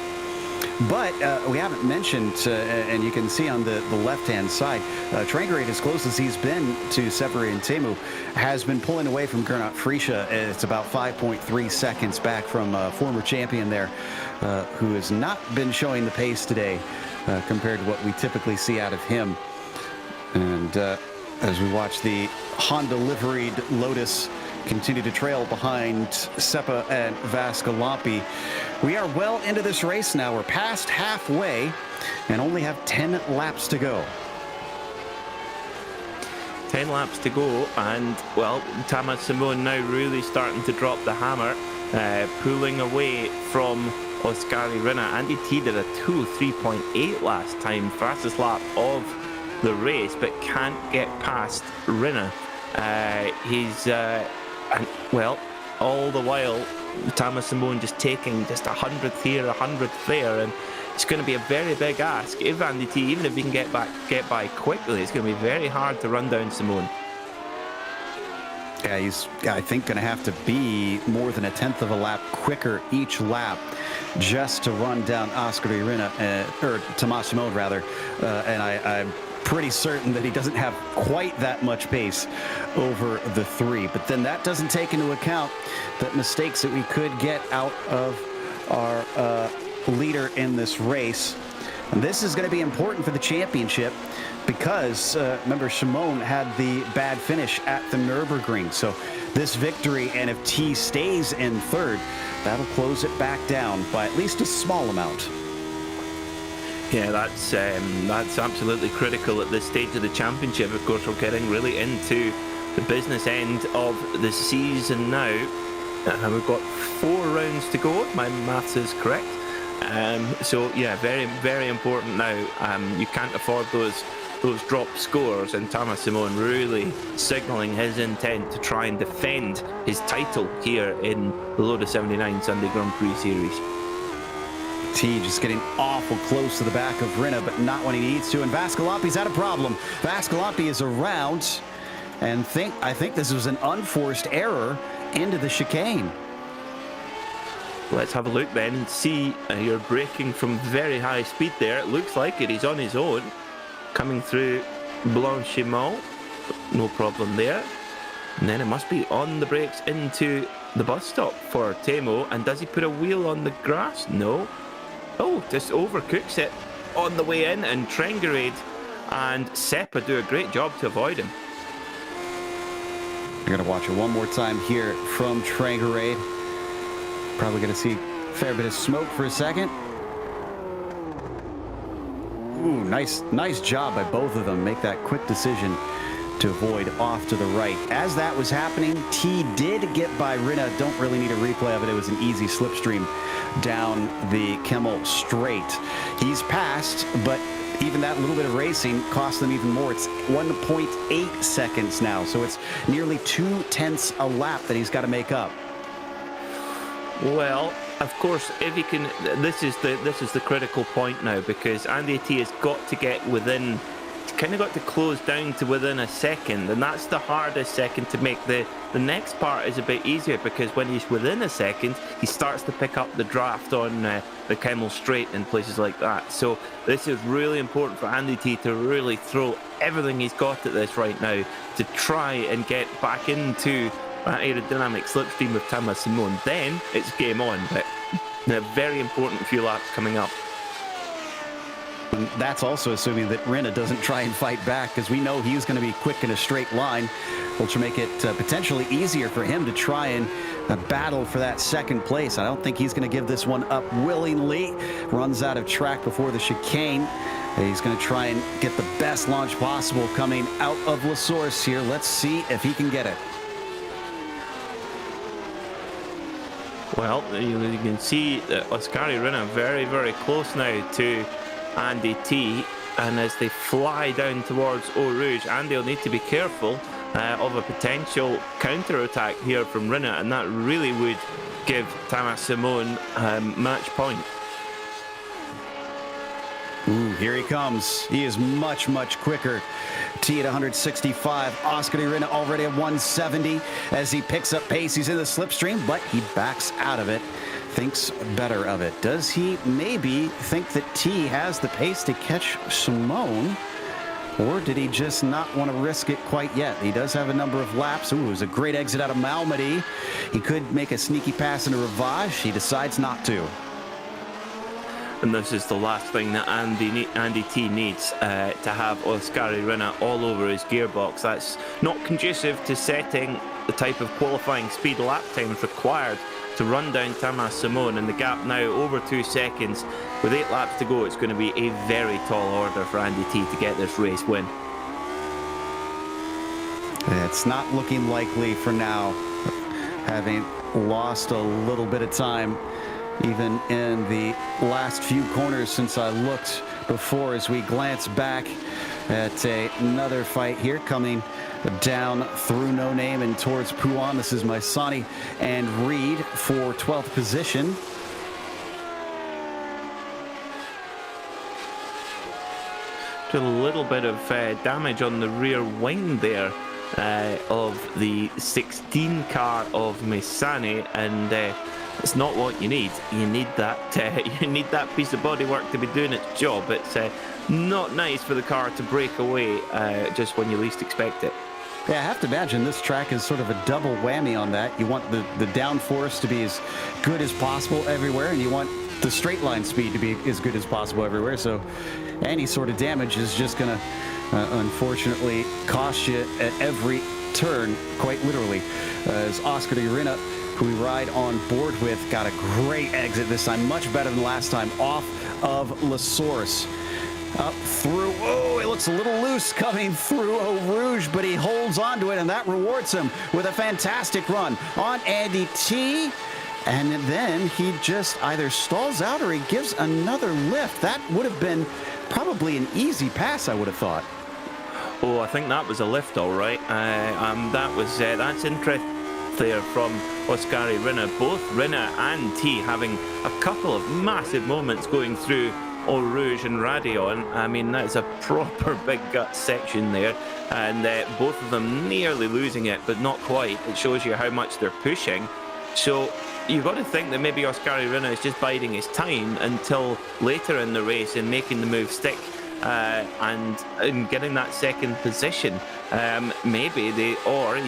But we haven't mentioned, and you can see on the left-hand side, Trangerade, as close as he's been to Seppa and Teemu, has been pulling away from Gernot Friesche. It's about 5.3 seconds back from former champion there, who has not been showing the pace today compared to what we typically see out of him. And as we watch the Honda-liveried Lotus continue to trail behind Seppa and Vascalampi. We are well into this race now. We're past halfway and only have 10 laps to go. 10 laps to go, and, well, Thomas Simon now really starting to drop the hammer, pulling away from Oskari Rinne. Andy T did a 2:03.8 last time, fastest lap of the race, but can't get past Rinne. Well, all the while, Thomas Simon just taking just 100th here, 100th there, and it's going to be a very big ask. If Andy T, even if he can get by quickly, it's going to be very hard to run down Simon. Yeah, he's, I think, going to have to be more than a tenth of a lap quicker each lap just to run down Oskari Rinne, or Thomas Simon, rather. And I'm pretty certain that he doesn't have quite that much pace over the three. But then that doesn't take into account the mistakes that we could get out of our leader in this race. And this is going to be important for the championship because, remember, Shimon had the bad finish at the Nürburgring. So this victory, and if T stays in third, that'll close it back down by at least a small amount. Yeah, that's absolutely critical at this stage of the championship. Of course, we're getting really into the business end of the season now. And we've got 4 rounds to go, if my maths is correct. So, yeah, very, very important now. You can't afford those dropped scores, and Thomas Simon really signalling his intent to try and defend his title here in the Lotus 79 Sunday Grand Prix Series. T just getting awful close to the back of Rinne, but not when he needs to. And Vascalampi's had a problem. Vascalampi is around, and I think this was an unforced error into the chicane. Let's have a look then and see. You're braking from very high speed there. It looks like it. He's on his own. Coming through Blanchimont. No problem there. And then it must be on the brakes into the bus stop for Teemu. And does he put a wheel on the grass? No. Oh, just overcooks it on the way in, and Trangerade and Seppa do a great job to avoid him. You're going to watch it one more time here from Trangerade. Probably going to see a fair bit of smoke for a second. Ooh, nice job by both of them. Make that quick decision to avoid off to the right. As that was happening, T did get by Rinne. Don't really need a replay of it. It was an easy slipstream down the Kemmel straight. He's passed, but even that little bit of racing cost them even more. It's 1.8 seconds now, so it's nearly 2/10 a lap that he's got to make up. Well, of course, if he can, this is the critical point now, because Andy T has got to get within. Kind of got to close down to within a second, and that's the hardest second to make. The next part is a bit easier, because when he's within a second, he starts to pick up the draft on the Kemmel Straight and places like that. So this is really important for Andy T to really throw everything he's got at this right now to try and get back into that aerodynamic slipstream with Thomas Simon. Then it's game on, but a very important few laps coming up. And that's also assuming that Rinne doesn't try and fight back, because we know he's going to be quick in a straight line, which will make it potentially easier for him to try and battle for that second place. I don't think he's going to give this one up willingly. Runs out of track before the chicane. He's going to try and get the best launch possible coming out of La Source here. Let's see if he can get it. Well, you can see that Oskari Rinne very, very close now to Andy T, and as they fly down towards Eau Rouge, Andy will need to be careful of a potential counter-attack here from Rinne, and that really would give Thomas Simon match point. Ooh, here he comes. He is much, much quicker. T at 165. Oskari Rinne already at 170 as he picks up pace. He's in the slipstream, but he backs out of it. Thinks better of it. Does he maybe think that T has the pace to catch Simone? Or did he just not want to risk it quite yet? He does have a number of laps. Ooh, it was a great exit out of Malmedy. He could make a sneaky pass into Rivage. He decides not to. And this is the last thing that Andy T needs, to have Oskari Rinne all over his gearbox. That's not conducive to setting the type of qualifying speed lap times required to run down Thomas Simon, and the gap now over 2 seconds. With 8 laps to go, it's going to be a very tall order for Andy T to get this race win. It's not looking likely for now, having lost a little bit of time even in the last few corners since I looked before, as we glance back at another fight here coming down through No Name and towards Pouan. This is Maisani and Reed for 12th position. A little bit of damage on the rear wing there of the 16 car of Maisani, and it's not what you need. You need that piece of bodywork to be doing its job. It's not nice for the car to break away just when you least expect it. Yeah, I have to imagine this track is sort of a double whammy on that. You want the downforce to be as good as possible everywhere, and you want the straight line speed to be as good as possible everywhere. So any sort of damage is just going to unfortunately cost you at every turn, quite literally. As Oskari Rinne, who we ride on board with, got a great exit this time, much better than last time, off of La Source. Up through, oh, it looks a little loose coming through Eau Rouge, but he holds on to it, and that rewards him with a fantastic run on Andy T. And then he just either stalls out or he gives another lift. That would have been probably an easy pass, I would have thought. Oh, I think that was a lift, all right. That's interesting there from Oskari Rinne. Both Rinne and T having a couple of massive moments going through Eau Rouge and Radion. I mean, that's a proper big gut section there, and both of them nearly losing it, but not quite. It shows you how much they're pushing. So you've got to think that maybe Oskari Rinne is just biding his time until later in the race and making the move stick and getting that second position. Maybe he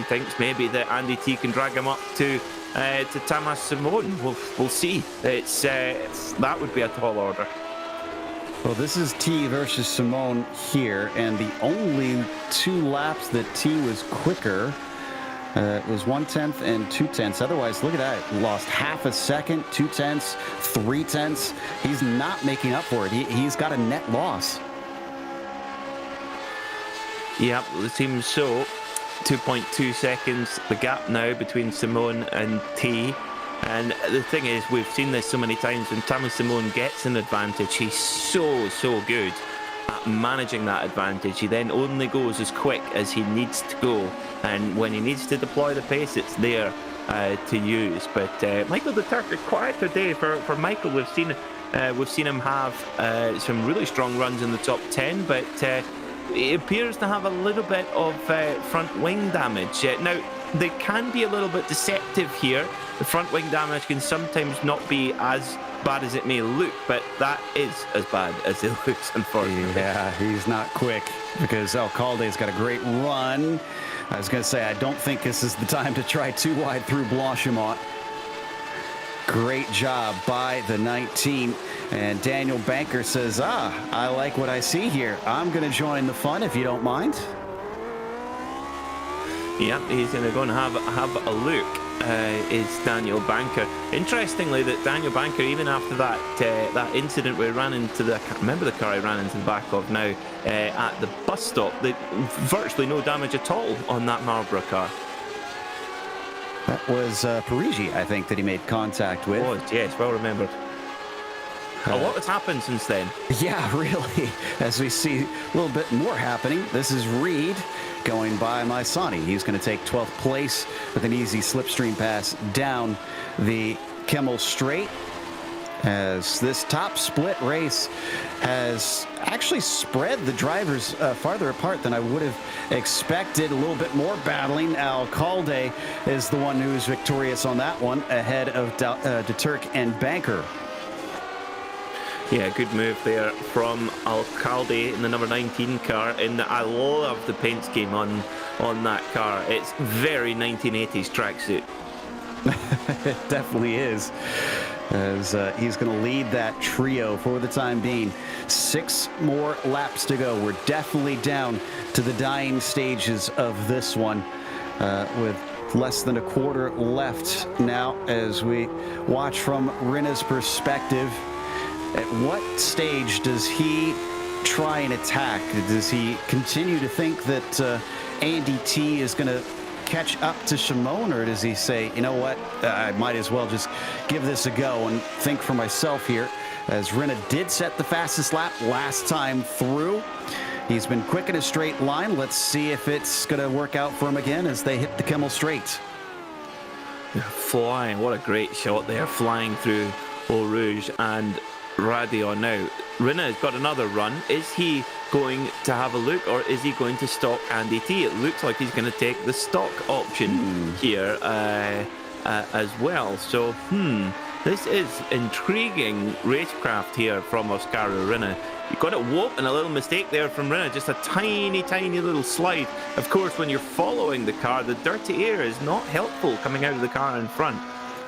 thinks maybe that Andy T can drag him up to Thomas Simon. We'll see. That would be a tall order. Well, this is T versus Simone here, and the only 2 laps that T was quicker was 1/10 and 2/10. Otherwise, look at that. Lost half a second, 2/10, 3/10. He's not making up for it. He's got a net loss. Yep, it seems so. 2.2 seconds, the gap now between Simone and T. And the thing is, we've seen this so many times, when Thomas Simone gets an advantage, he's so good at managing that advantage. He then only goes as quick as he needs to go, and when he needs to deploy the pace, it's there to use. But Michael de Turk, a quieter day for Michael. We've seen him have some really strong runs in the top 10, but it appears to have a little bit of front wing damage. Now, they can be a little bit deceptive here. The front wing damage can sometimes not be as bad as it may look, but that is as bad as it looks, unfortunately. Yeah, he's not quick, because Alcalde's got a great run. I was going to say, I don't think this is the time to try too wide through Blanchimont. Great job by the 19 And Daniel Banker says, I like what I see here. I'm going to join the fun if you don't mind. Yeah, he's going to go and have a look. Is Daniel Banker. Interestingly, that Daniel Banker, even after that incident where he ran into I can't remember the car he ran into the back of now, at the bus stop, virtually no damage at all on that Marlboro car. That was Prix, I think, that he made contact with. It was, yes, well remembered. A lot has happened since then. Yeah, really. As we see a little bit more happening, this is Reed going by Maisani. He's going to take 12th place with an easy slipstream pass down the Kemmel Straight, as this top split race has actually spread the drivers farther apart than I would have expected. A little bit more battling. Alcalde is the one who's victorious on that one, ahead of De Turk and Banker. Yeah, good move there from Alcalde in the number 19 car. And I love the paint scheme on that car. It's very 1980s tracksuit. It definitely is. As he's going to lead that trio for the time being. 6 more laps to go. We're definitely down to the dying stages of this one, with less than a quarter left now as we watch from Rinne's perspective. At what stage does he try and attack? Does he continue to think that Andy T is going to catch up to Shimon, or does he say, you know what, I might as well just give this a go and think for myself here, as Rinne did set the fastest lap last time through. He's been quick in a straight line. Let's see if it's going to work out for him again as they hit the Kemmel Straight. Flying, what a great shot there, flying through Eau Rouge and Radion now. Rinne has got another run. Is he going to have a look, or is he going to stock Andy T? It looks like he's going to take the stock option here as well. So, this is intriguing racecraft here from Oscar Rinne. You got it, whoop, and a little mistake there from Rinne. Just a tiny, tiny little slide. Of course, when you're following the car, the dirty air is not helpful coming out of the car in front.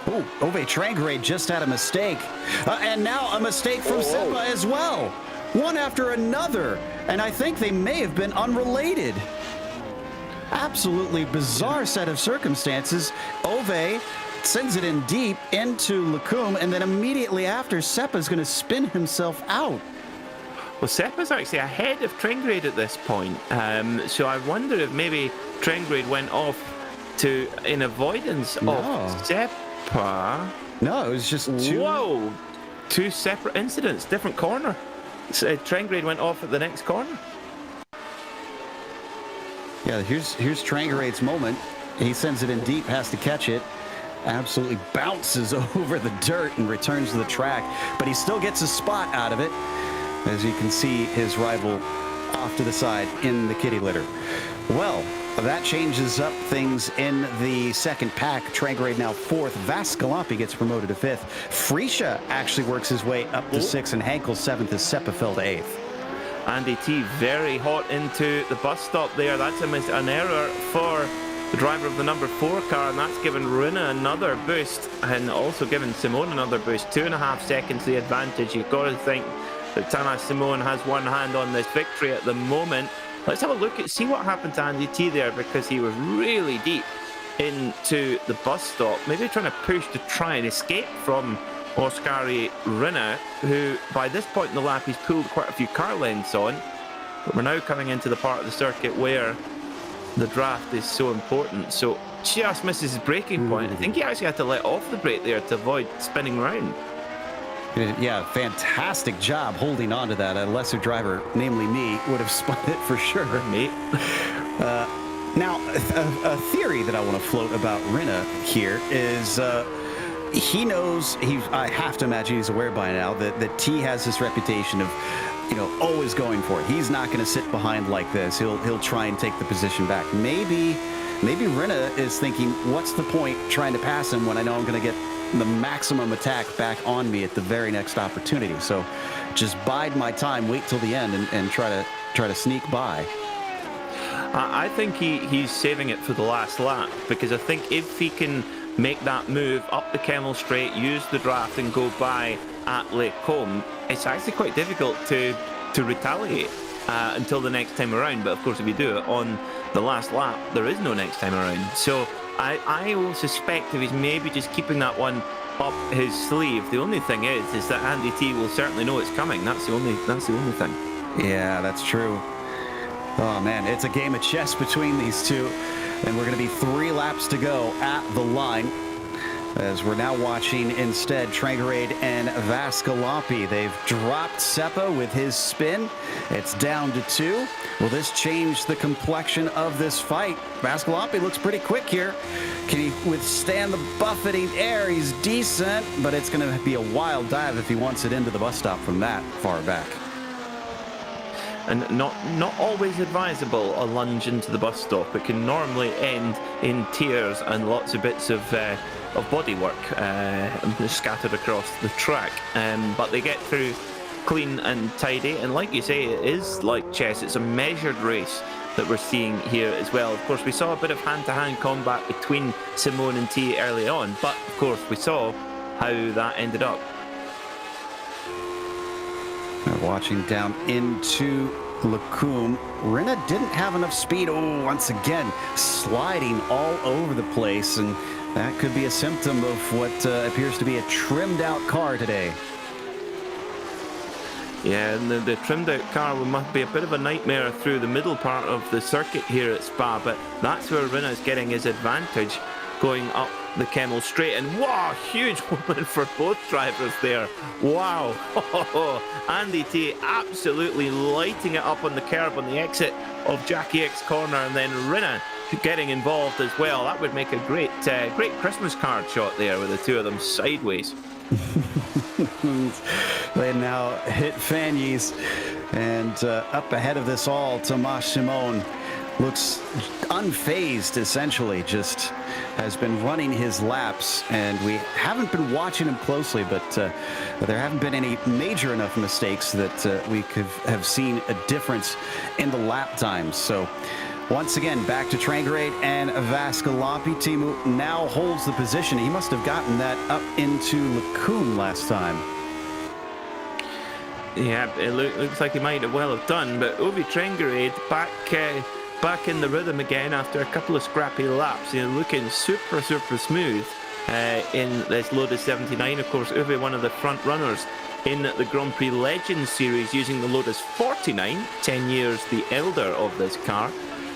Oh, Ove Trangrade just had a mistake. And now a mistake from Seppa as well. One after another. And I think they may have been unrelated. Absolutely bizarre set of circumstances. Ove sends it in deep into Lacombe, and then immediately after, Seppa's going to spin himself out. Well, Seppa's actually ahead of Trangrade at this point. So I wonder if maybe Trangrade went off in avoidance of Seppa. No, it was just two separate incidents, different corner. So, Trangrade went off at the next corner. Yeah, here's Trangrade's moment. He sends it in deep, has to catch it. Absolutely bounces over the dirt and returns to the track, but he still gets a spot out of it, as you can see his rival off to the side in the kitty litter. Well, that changes up things in the second pack. Trangrade now 4th. Vascalampi gets promoted to 5th. Frisha actually works his way up to 6th, and Hankel 7th as Seppa fell to 8th. Andy T very hot into the bus stop there. That's an error for the driver of the number 4 car, and that's given Rinne another boost, and also given Simone another boost. 2.5 seconds the advantage. You've got to think that Tanas Simone has one hand on this victory at the moment. Let's have a look at see what happened to Andy T there, because he was really deep into the bus stop, maybe trying to push to try and escape from Oskari Rinne, who by this point in the lap he's pulled quite a few car lengths on. But we're now coming into the part of the circuit where the draft is so important. So just misses his braking point. I think he actually had to let off the brake there to avoid spinning around. Yeah, fantastic job holding on to that. A lesser driver, namely me, would have spun it for sure. Mate. Now, a theory that I want to float about Rinne here is he knows, I have to imagine he's aware by now that T has this reputation of, always going for it. He's not going to sit behind like this. He'll try and take the position back. Maybe Rinne is thinking, what's the point trying to pass him when I know I'm going to get the maximum attack back on me at the very next opportunity? So just bide my time, wait till the end, and try to sneak by. I think he's saving it for the last lap, because I think if he can make that move up the Kemmel Straight, use the draft and go by at Les Combes, it's actually quite difficult to retaliate until the next time around. But of course, if you do it on the last lap, there is no next time around. So I will suspect if he's maybe just keeping that one up his sleeve. The only thing is that Andy T will certainly know it's coming. That's the only thing. Yeah, that's true. Oh man, it's a game of chess between these two, and we're going to be 3 laps to go at the line, as we're now watching instead Trangarade and Vascalopi. They've dropped Seppa with his spin. It's down to 2. Will this change the complexion of this fight? Vascalopi looks pretty quick here. Can he withstand the buffeting air? He's decent, but it's going to be a wild dive if he wants it into the bus stop from that far back. And not always advisable, a lunge into the bus stop. It can normally end in tears and lots of bits of bodywork scattered across the track. But they get through clean and tidy. And like you say, it is like chess. It's a measured race that we're seeing here as well. Of course, we saw a bit of hand-to-hand combat between Simone and T early on. But, of course, we saw how that ended up. Watching down into Lecombe, Rinna didn't have enough speed. Oh, once again, sliding all over the place, and that could be a symptom of what appears to be a trimmed-out car today. Yeah, and the trimmed-out car must be a bit of a nightmare through the middle part of the circuit here at Spa, but that's where Rinna's getting his advantage, going up the Kemmel Straight. And wow, huge moment for both drivers there. Wow. Andy T absolutely lighting it up on the curb on the exit of Jackie X corner, and then Rinna getting involved as well. That would make a great Christmas card shot there with the two of them sideways. They now hit Fagnes, and up ahead of this all, Tomas Simon looks unfazed, essentially, just has been running his laps, and we haven't been watching him closely, but there haven't been any major enough mistakes that we could have seen a difference in the lap times. So once again, back to Trangarade and Vascalopi. Timu now holds the position. He must have gotten that up into Lecombe last time. Yeah, it looks like he might have well have done, but Ovi Trangarade back in the rhythm again after a couple of scrappy laps, looking super smooth in this Lotus 79. Of course, Uwe, one of the front runners in the Grand Prix Legends series, using the Lotus 49, 10 years the elder of this car.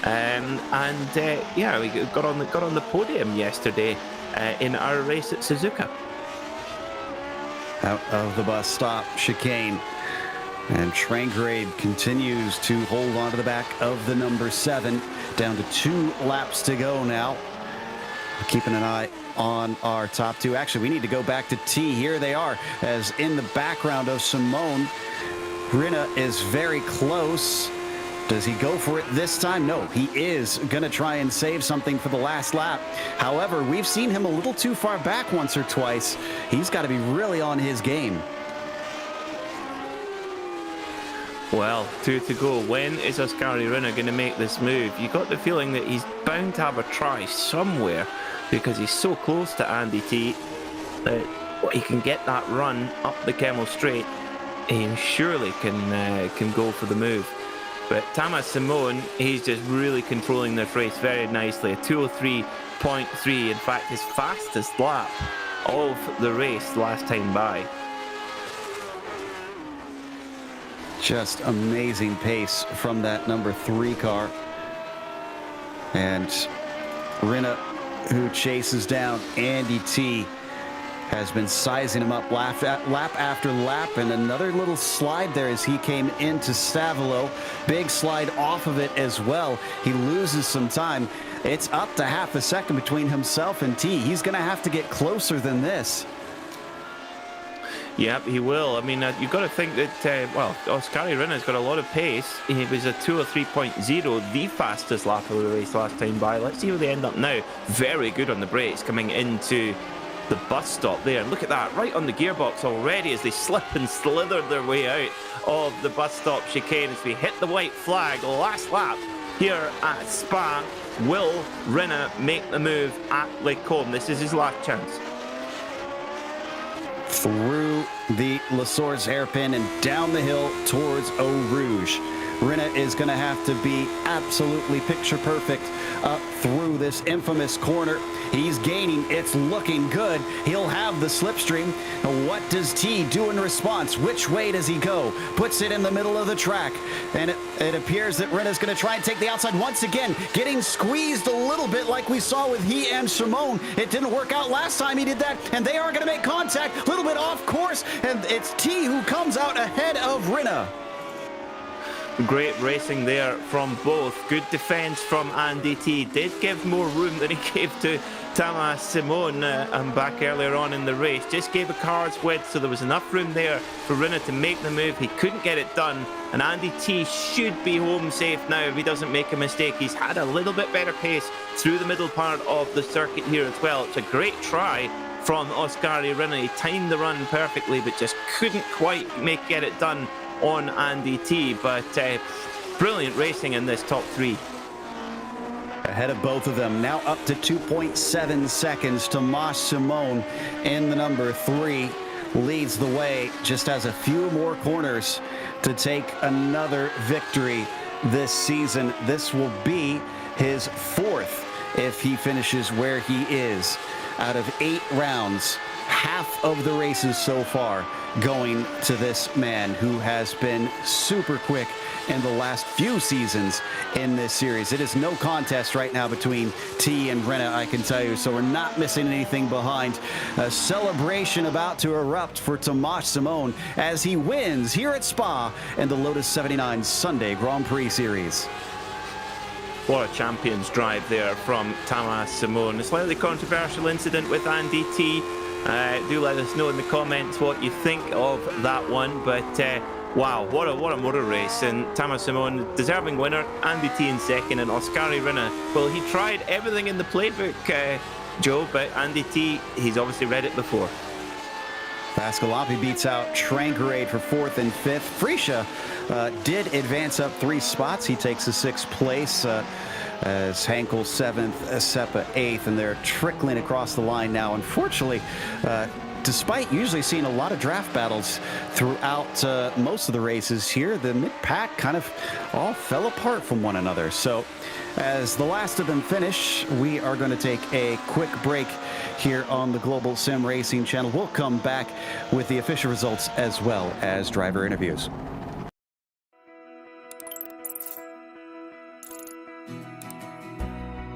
Yeah, we got on the podium yesterday in our race at Suzuka. Out of the bus stop chicane. And Trangarade continues to hold on to the back of the number 7. Down to 2 laps to go now. Keeping an eye on our top 2. Actually, we need to go back to T. Here they are, as in the background of Simone. Rinna is very close. Does he go for it this time? No, he is going to try and save something for the last lap. However, we've seen him a little too far back once or twice. He's got to be really on his game. Well, 2 to go. When is Oskari Rinna going to make this move? You got the feeling that he's bound to have a try somewhere, because he's so close to Andy T that he can get that run up the Kemmel Straight. He surely can go for the move. But Thomas Simone, he's just really controlling this race very nicely. A 2:03.3, in fact, his fastest lap of the race last time by. Just amazing pace from that number 3 car. And Rinna, who chases down Andy T, has been sizing him up lap after lap, and another little slide there as he came into Stavolo. Big slide off of it as well. He loses some time. It's up to half a second between himself and T. He's going to have to get closer than this. Yep, he will. I mean, you've got to think that, Oskari Rinna's got a lot of pace. He was a 2:03.0, the fastest lap of the race last time by. Let's see where they end up now. Very good on the brakes coming into the bus stop there. Look at that, right on the gearbox already as they slip and slither their way out of the bus stop chicane as we hit the white flag. Last lap here at Spa. Will Rinna make the move at Les Combes? This is his last chance. Through the La Source hairpin and down the hill towards Eau Rouge. Rinne is going to have to be absolutely picture perfect up through this infamous corner. He's gaining. It's looking good. He'll have the slipstream. What does T do in response? Which way does he go? Puts it in the middle of the track. And it appears that Rinne's going to try and take the outside once again, getting squeezed a little bit like we saw with he and Simone. It didn't work out last time he did that, and they are going to make contact. A little bit off course, and it's T who comes out ahead of Rinne. Great racing there from both. Good defense from Andy T. Did give more room than he gave to Thomas Simon back earlier on in the race. Just gave a car's width, so there was enough room there for Rinne to make the move. He couldn't get it done, and Andy T should be home safe now if he doesn't make a mistake. He's had a little bit better pace through the middle part of the circuit here as well. It's a great try from Oskari Rinne. He timed the run perfectly, but just couldn't quite get it done on Andy T, but brilliant racing in this top three. Ahead of both of them, now up to 2.7 seconds. Tomas Simon in the number 3 leads the way, just has a few more corners to take another victory this season. This will be his 4th if he finishes where he is. Out of 8 rounds, half of the races so far going to this man who has been super quick in the last few seasons in this series. It is no contest right now between T and Rinne, I can tell you, so we're not missing anything behind. A celebration about to erupt for Tomas Simon as he wins here at Spa in the Lotus 79 Sunday Grand Prix Series. What a champion's drive there from Thomas Simon. A slightly controversial incident with Andy T. Do let us know in the comments what you think of that one. But wow, what a motor race. And Thomas Simon, deserving winner. Andy T in second, and Oskari Rinne. Well, he tried everything in the playbook, Joe, but Andy T, he's obviously read it before. Pascalapi beats out Tranquerade for 4th and 5th. Frisha did advance up 3 spots. He takes a 6th place as Hankel 7th, Seppa 8th, and they're trickling across the line now. Unfortunately, despite usually seeing a lot of draft battles throughout most of the races here, the mid-pack kind of all fell apart from one another. So as the last of them finish, we are going to take a quick break here on the Global Sim Racing Channel. We'll come back with the official results as well as driver interviews.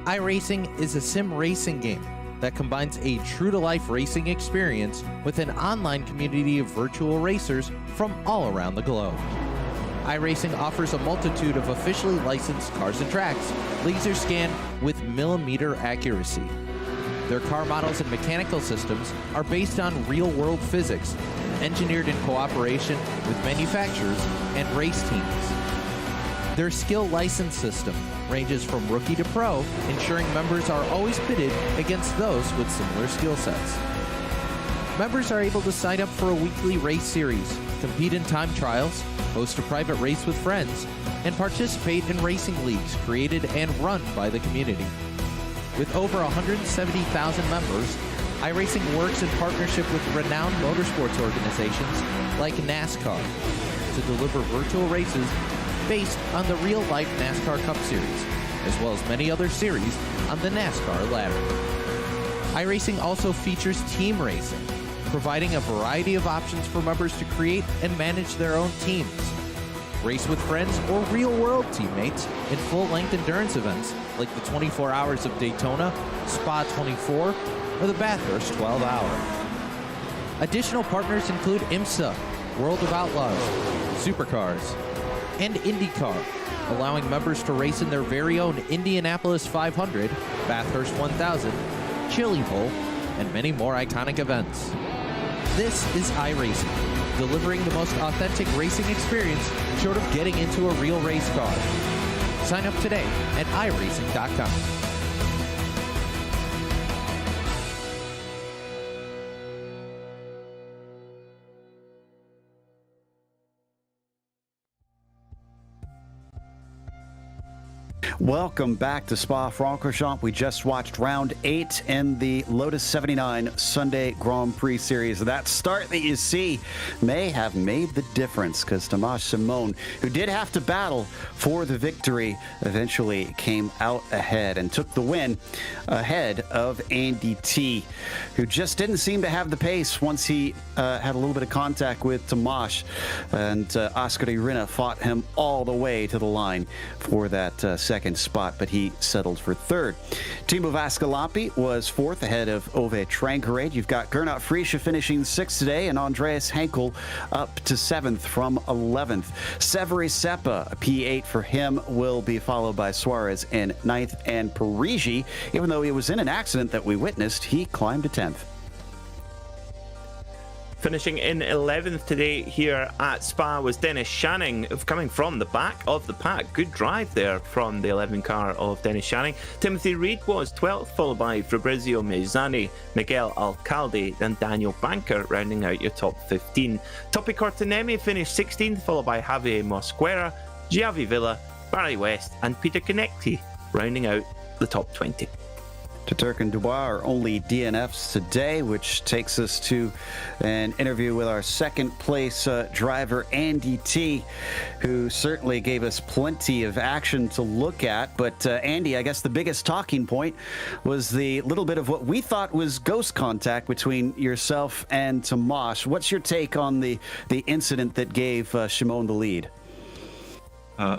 iRacing is a sim racing game that combines a true-to-life racing experience with an online community of virtual racers from all around the globe. iRacing offers a multitude of officially licensed cars and tracks, laser scanned with millimeter accuracy. Their car models and mechanical systems are based on real-world physics, engineered in cooperation with manufacturers and race teams. Their skill license system ranges from rookie to pro, ensuring members are always pitted against those with similar skill sets. Members are able to sign up for a weekly race series, compete in time trials, host a private race with friends, and participate in racing leagues created and run by the community. With over 170,000 members, iRacing works in partnership with renowned motorsports organizations like NASCAR to deliver virtual races based on the real-life NASCAR Cup Series, as well as many other series on the NASCAR ladder. iRacing also features team racing, providing a variety of options for members to create and manage their own teams. Race with friends or real-world teammates in full-length endurance events like the 24 Hours of Daytona, Spa 24, or the Bathurst 12 Hour. Additional partners include IMSA, World of Outlaws, Supercars, and IndyCar, allowing members to race in their very own Indianapolis 500, Bathurst 1000, Chili Bowl, and many more iconic events. This is iRacing, delivering the most authentic racing experience short of getting into a real race car. Sign up today at iRacing.com. Welcome back to Spa-Francorchamps. We just watched round 8 in the Lotus 79 Sunday Grand Prix Series. That start that you see may have made the difference because Tomasz Simon, who did have to battle for the victory, eventually came out ahead and took the win ahead of Andy T, who just didn't seem to have the pace once he had a little bit of contact with Tomasz. And Oskari Rinne fought him all the way to the line for that second spot, but he settled for third. Timo Väskälappi was fourth ahead of Ove Trankerade. You've got Gernot Friesche finishing sixth today, and Andreas Henkel up to seventh from 11th. Severi Seppa, a P8 for him, will be followed by Suarez in ninth, and Parigi, even though he was in an accident that we witnessed, he climbed to 10th. Finishing in 11th today here at Spa was Dennis Shanning, coming from the back of the pack. Good drive there from the 11 car of Dennis Shanning. Timothy Reed was 12th, followed by Fabrizio Mezzani, Miguel Alcalde and Daniel Banker, rounding out your top 15. Topi Cortinemi finished 16th, followed by Javier Mosquera, Giavi Villa, Barry West and Peter Konecki, rounding out the top 20. Turk and Dubois are only DNFs today, which takes us to an interview with our second place driver, Andy T, who certainly gave us plenty of action to look at. But Andy, I guess the biggest talking point was the little bit of what we thought was ghost contact between yourself and Tomasz. What's your take on the incident that gave Shimon the lead?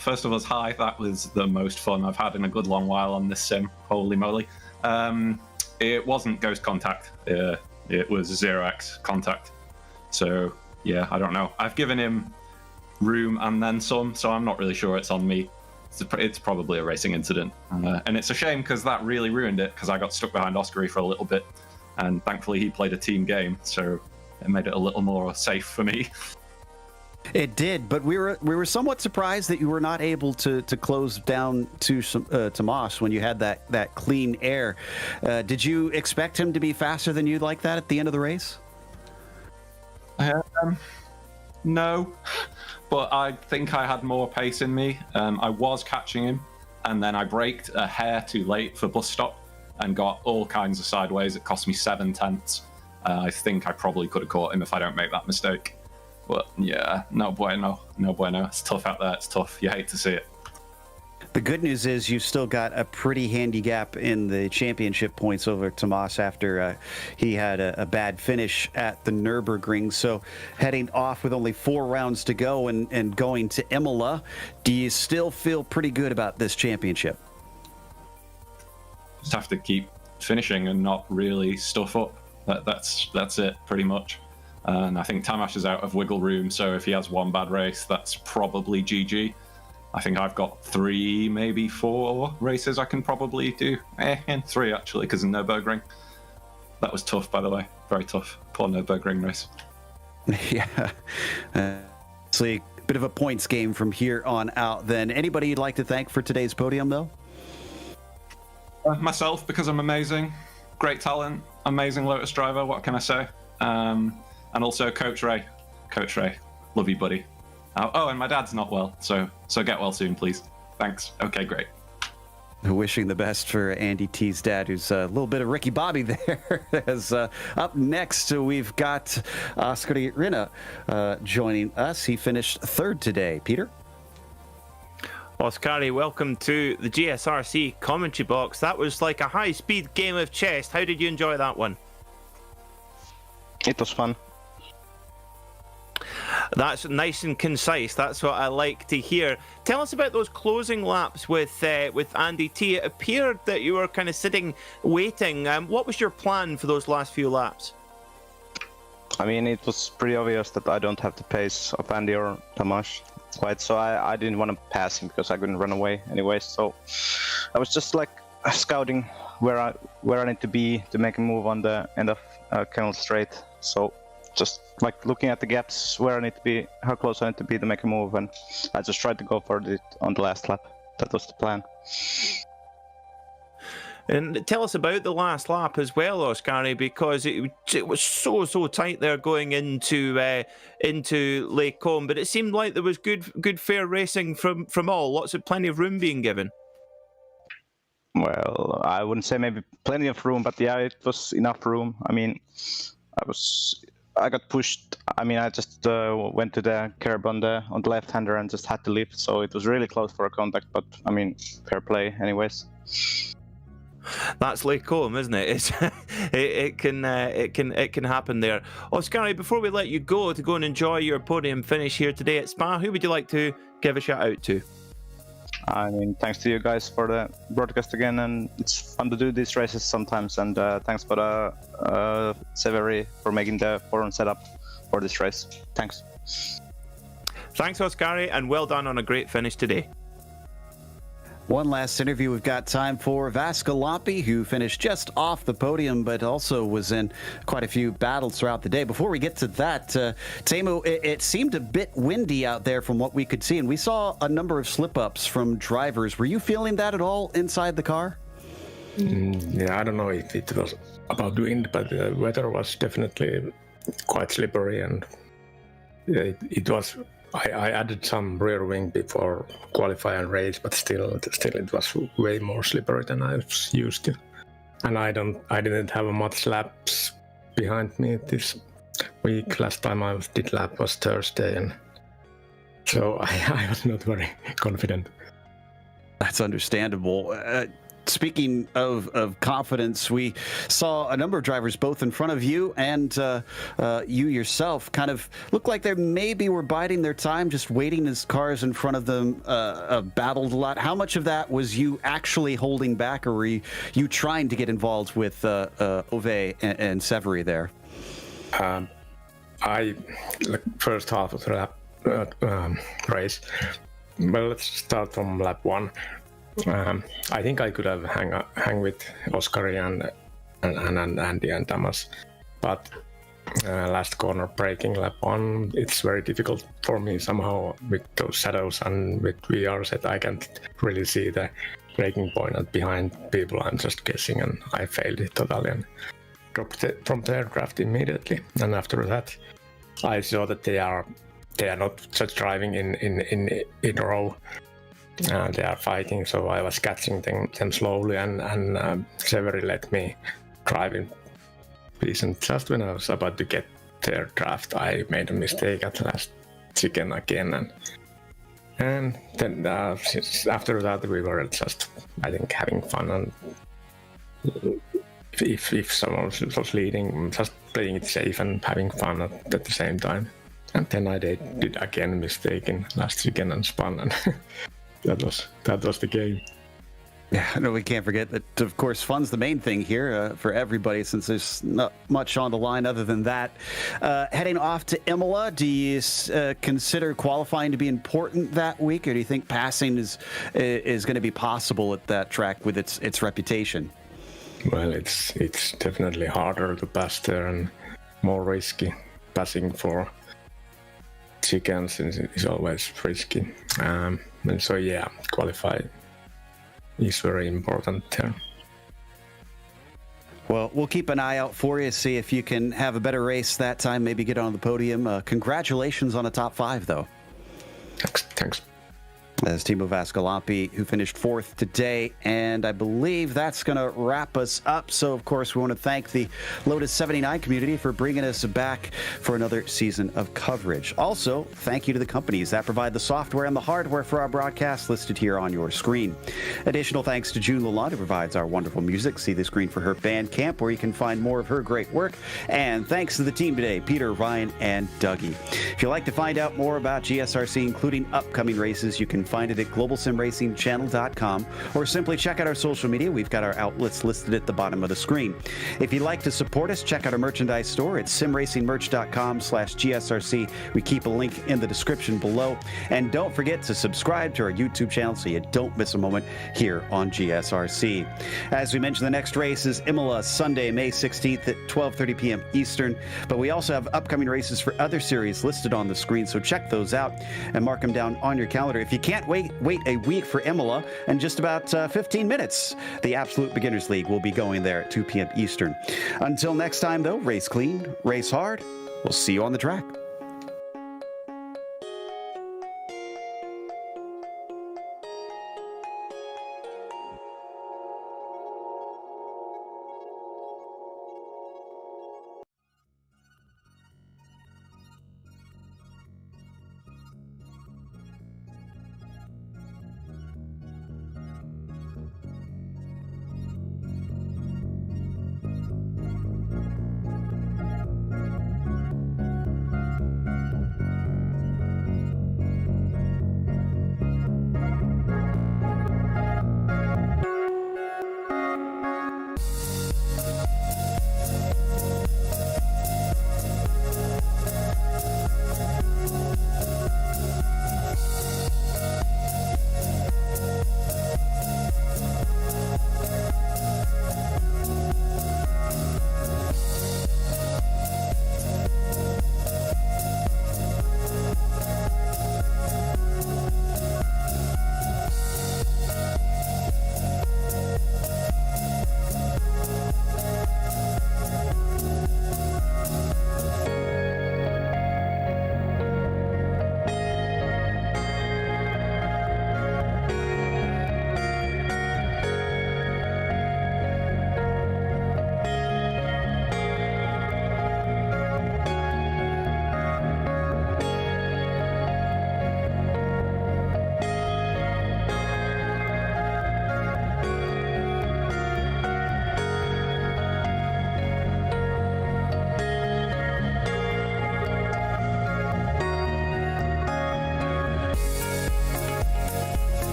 First of all, hi, that was the most fun I've had in a good long while on this sim. Holy moly. It wasn't ghost contact. It was 0x contact. So, yeah, I don't know. I've given him room and then some, so I'm not really sure it's on me. It's probably a racing incident. And it's a shame because that really ruined it because I got stuck behind Oskari for a little bit. And thankfully he played a team game, so it made it a little more safe for me. It did, but we were somewhat surprised that you were not able to close down to Tomasz when you had that clean air. Did you expect him to be faster than you like that at the end of the race? No, but I think I had more pace in me. I was catching him, and then I braked a hair too late for bus stop and got all kinds of sideways. It cost me 7 tenths. I think I probably could have caught him if I don't make that mistake. But yeah, no bueno. It's tough out there. It's tough. You hate to see it. The good news is you've still got a pretty handy gap in the championship points over Tomasz after he had a bad finish at the Nürburgring. So heading off with only 4 rounds to go and going to Imola, do you still feel pretty good about this championship? Just have to keep finishing and not really stuff up. That's it, pretty much. And I think Tomasz is out of wiggle room, so if he has one bad race, that's probably GG. I think I've got 3, maybe 4 races I can probably do. 3 actually, because of Nürburgring. That was tough, by the way. Very tough. Poor Nürburgring race. Yeah. It's a bit of a points game from here on out then. Anybody you'd like to thank for today's podium, though? Myself, because I'm amazing. Great talent. Amazing Lotus driver. What can I say? And also Coach Ray. Coach Ray. Love you, buddy. Oh, and my dad's not well, so get well soon, please. Thanks. Okay, great. Wishing the best for Andy T's dad, who's a little bit of Ricky Bobby there. As up next, we've got Oskari Rinne joining us. He finished third today. Peter? Oskari, welcome to the GSRC commentary box. That was like a high-speed game of chess. How did you enjoy that one? It was fun. That's nice and concise. That's what I like to hear. Tell us about those closing laps with Andy T. It appeared that you were kind of sitting, waiting. What was your plan for those last few laps? I mean, it was pretty obvious that I don't have the pace of Andy or Tomasz quite, so I didn't want to pass him because I couldn't run away anyway. So I was just like scouting where I need to be to make a move on the end of Kennel Straight. So just like looking at the gaps, where I need to be, how close I need to be to make a move, and I just tried to go for it on the last lap. That was the plan. And tell us about the last lap as well, Oskari, because it was so tight there going into Lake Combe, but it seemed like there was good fair racing from all. Plenty of room being given. Well, I wouldn't say maybe plenty of room, but yeah, it was enough room. I mean, I got pushed. I mean, I just went to the curb on the left-hander and just had to lift, so it was really close for a contact. But I mean, fair play, anyways. That's Lake Combe, isn't it? It's, it can happen there. Oskari, before we let you go to and enjoy your podium finish here today at Spa, who would you like to give a shout out to? I mean, thanks to you guys for the broadcast again, and it's fun to do these races sometimes. And thanks for Severi for making the forum setup for this race. Thanks. Thanks, Oskari, and well done on a great finish today. One last interview we've got time for. Vascolampi, who finished just off the podium, but also was in quite a few battles throughout the day. Before we get to that, Teemu, it seemed a bit windy out there from what we could see, and we saw a number of slip-ups from drivers. Were you feeling that at all inside the car? Yeah, I don't know if it was about wind, but the weather was definitely quite slippery, and it was. I added some rear wing before qualify and race, but still it was way more slippery than I was used to. And I didn't have much laps behind me this week. Last time I did lap was Thursday, and so I was not very confident. That's understandable. Speaking of confidence, we saw a number of drivers both in front of you and you yourself kind of looked like they maybe were biding their time, just waiting as cars in front of them battled a lot. How much of that was you actually holding back, or were you trying to get involved with Ove and Severi there? First half of the race. Well, let's start from lap 1. I think I could have hang with Oskari and Andy and Thomas, but last corner braking lap 1, it's very difficult for me somehow with those shadows, and with VR set I can't really see the braking point and behind people. I'm just guessing, and I failed it totally and dropped it from the aircraft immediately. And after that, I saw that they are not just driving in a row. They are fighting, so I was catching them slowly, and Severi let me drive in peace. And just when I was about to get their draft, I made a mistake at last chicken again, and then after that we were just, I think, having fun. And if someone was leading, just playing it safe and having fun at the same time. And then I did again a mistake in last chicken and spun, and that was the game. Yeah, no, we can't forget that, of course, fun's the main thing here for everybody, since there's not much on the line other than that. Heading off to Imola, do you consider qualifying to be important that week, or do you think passing is going to be possible at that track with its reputation? Well, it's definitely harder to pass there and more risky. Passing for chickens is always risky. And so, yeah, qualify is very important there. Well, we'll keep an eye out for you, see if you can have a better race that time, maybe get on the podium. Congratulations on a top 5, though. Thanks. That's Teemu Vascolampi, who finished 4th today, and I believe that's going to wrap us up. So, of course, we want to thank the Lotus 79 community for bringing us back for another season of coverage. Also, thank you to the companies that provide the software and the hardware for our broadcast listed here on your screen. Additional thanks to June Lalonde, who provides our wonderful music. See the screen for her Bandcamp, where you can find more of her great work. And thanks to the team today, Peter, Ryan, and Dougie. If you'd like to find out more about GSRC, including upcoming races, you can find it at globalsimracingchannel.com, or simply check out our social media. We've got our outlets listed at the bottom of the screen. If you'd like to support us, check out our merchandise store at simracingmerch.com/GSRC. We keep a link in the description below. And don't forget to subscribe to our YouTube channel so you don't miss a moment here on GSRC. As we mentioned, the next race is Imola, Sunday, May 16th at 12:30 p.m. Eastern. But we also have upcoming races for other series listed on the screen, so check those out and mark them down on your calendar. If you can't wait a week for Imola, in just about 15 minutes, the Absolute Beginners League will be going there at 2 p.m. Eastern. Until next time, though, race clean, race hard. We'll see you on the track.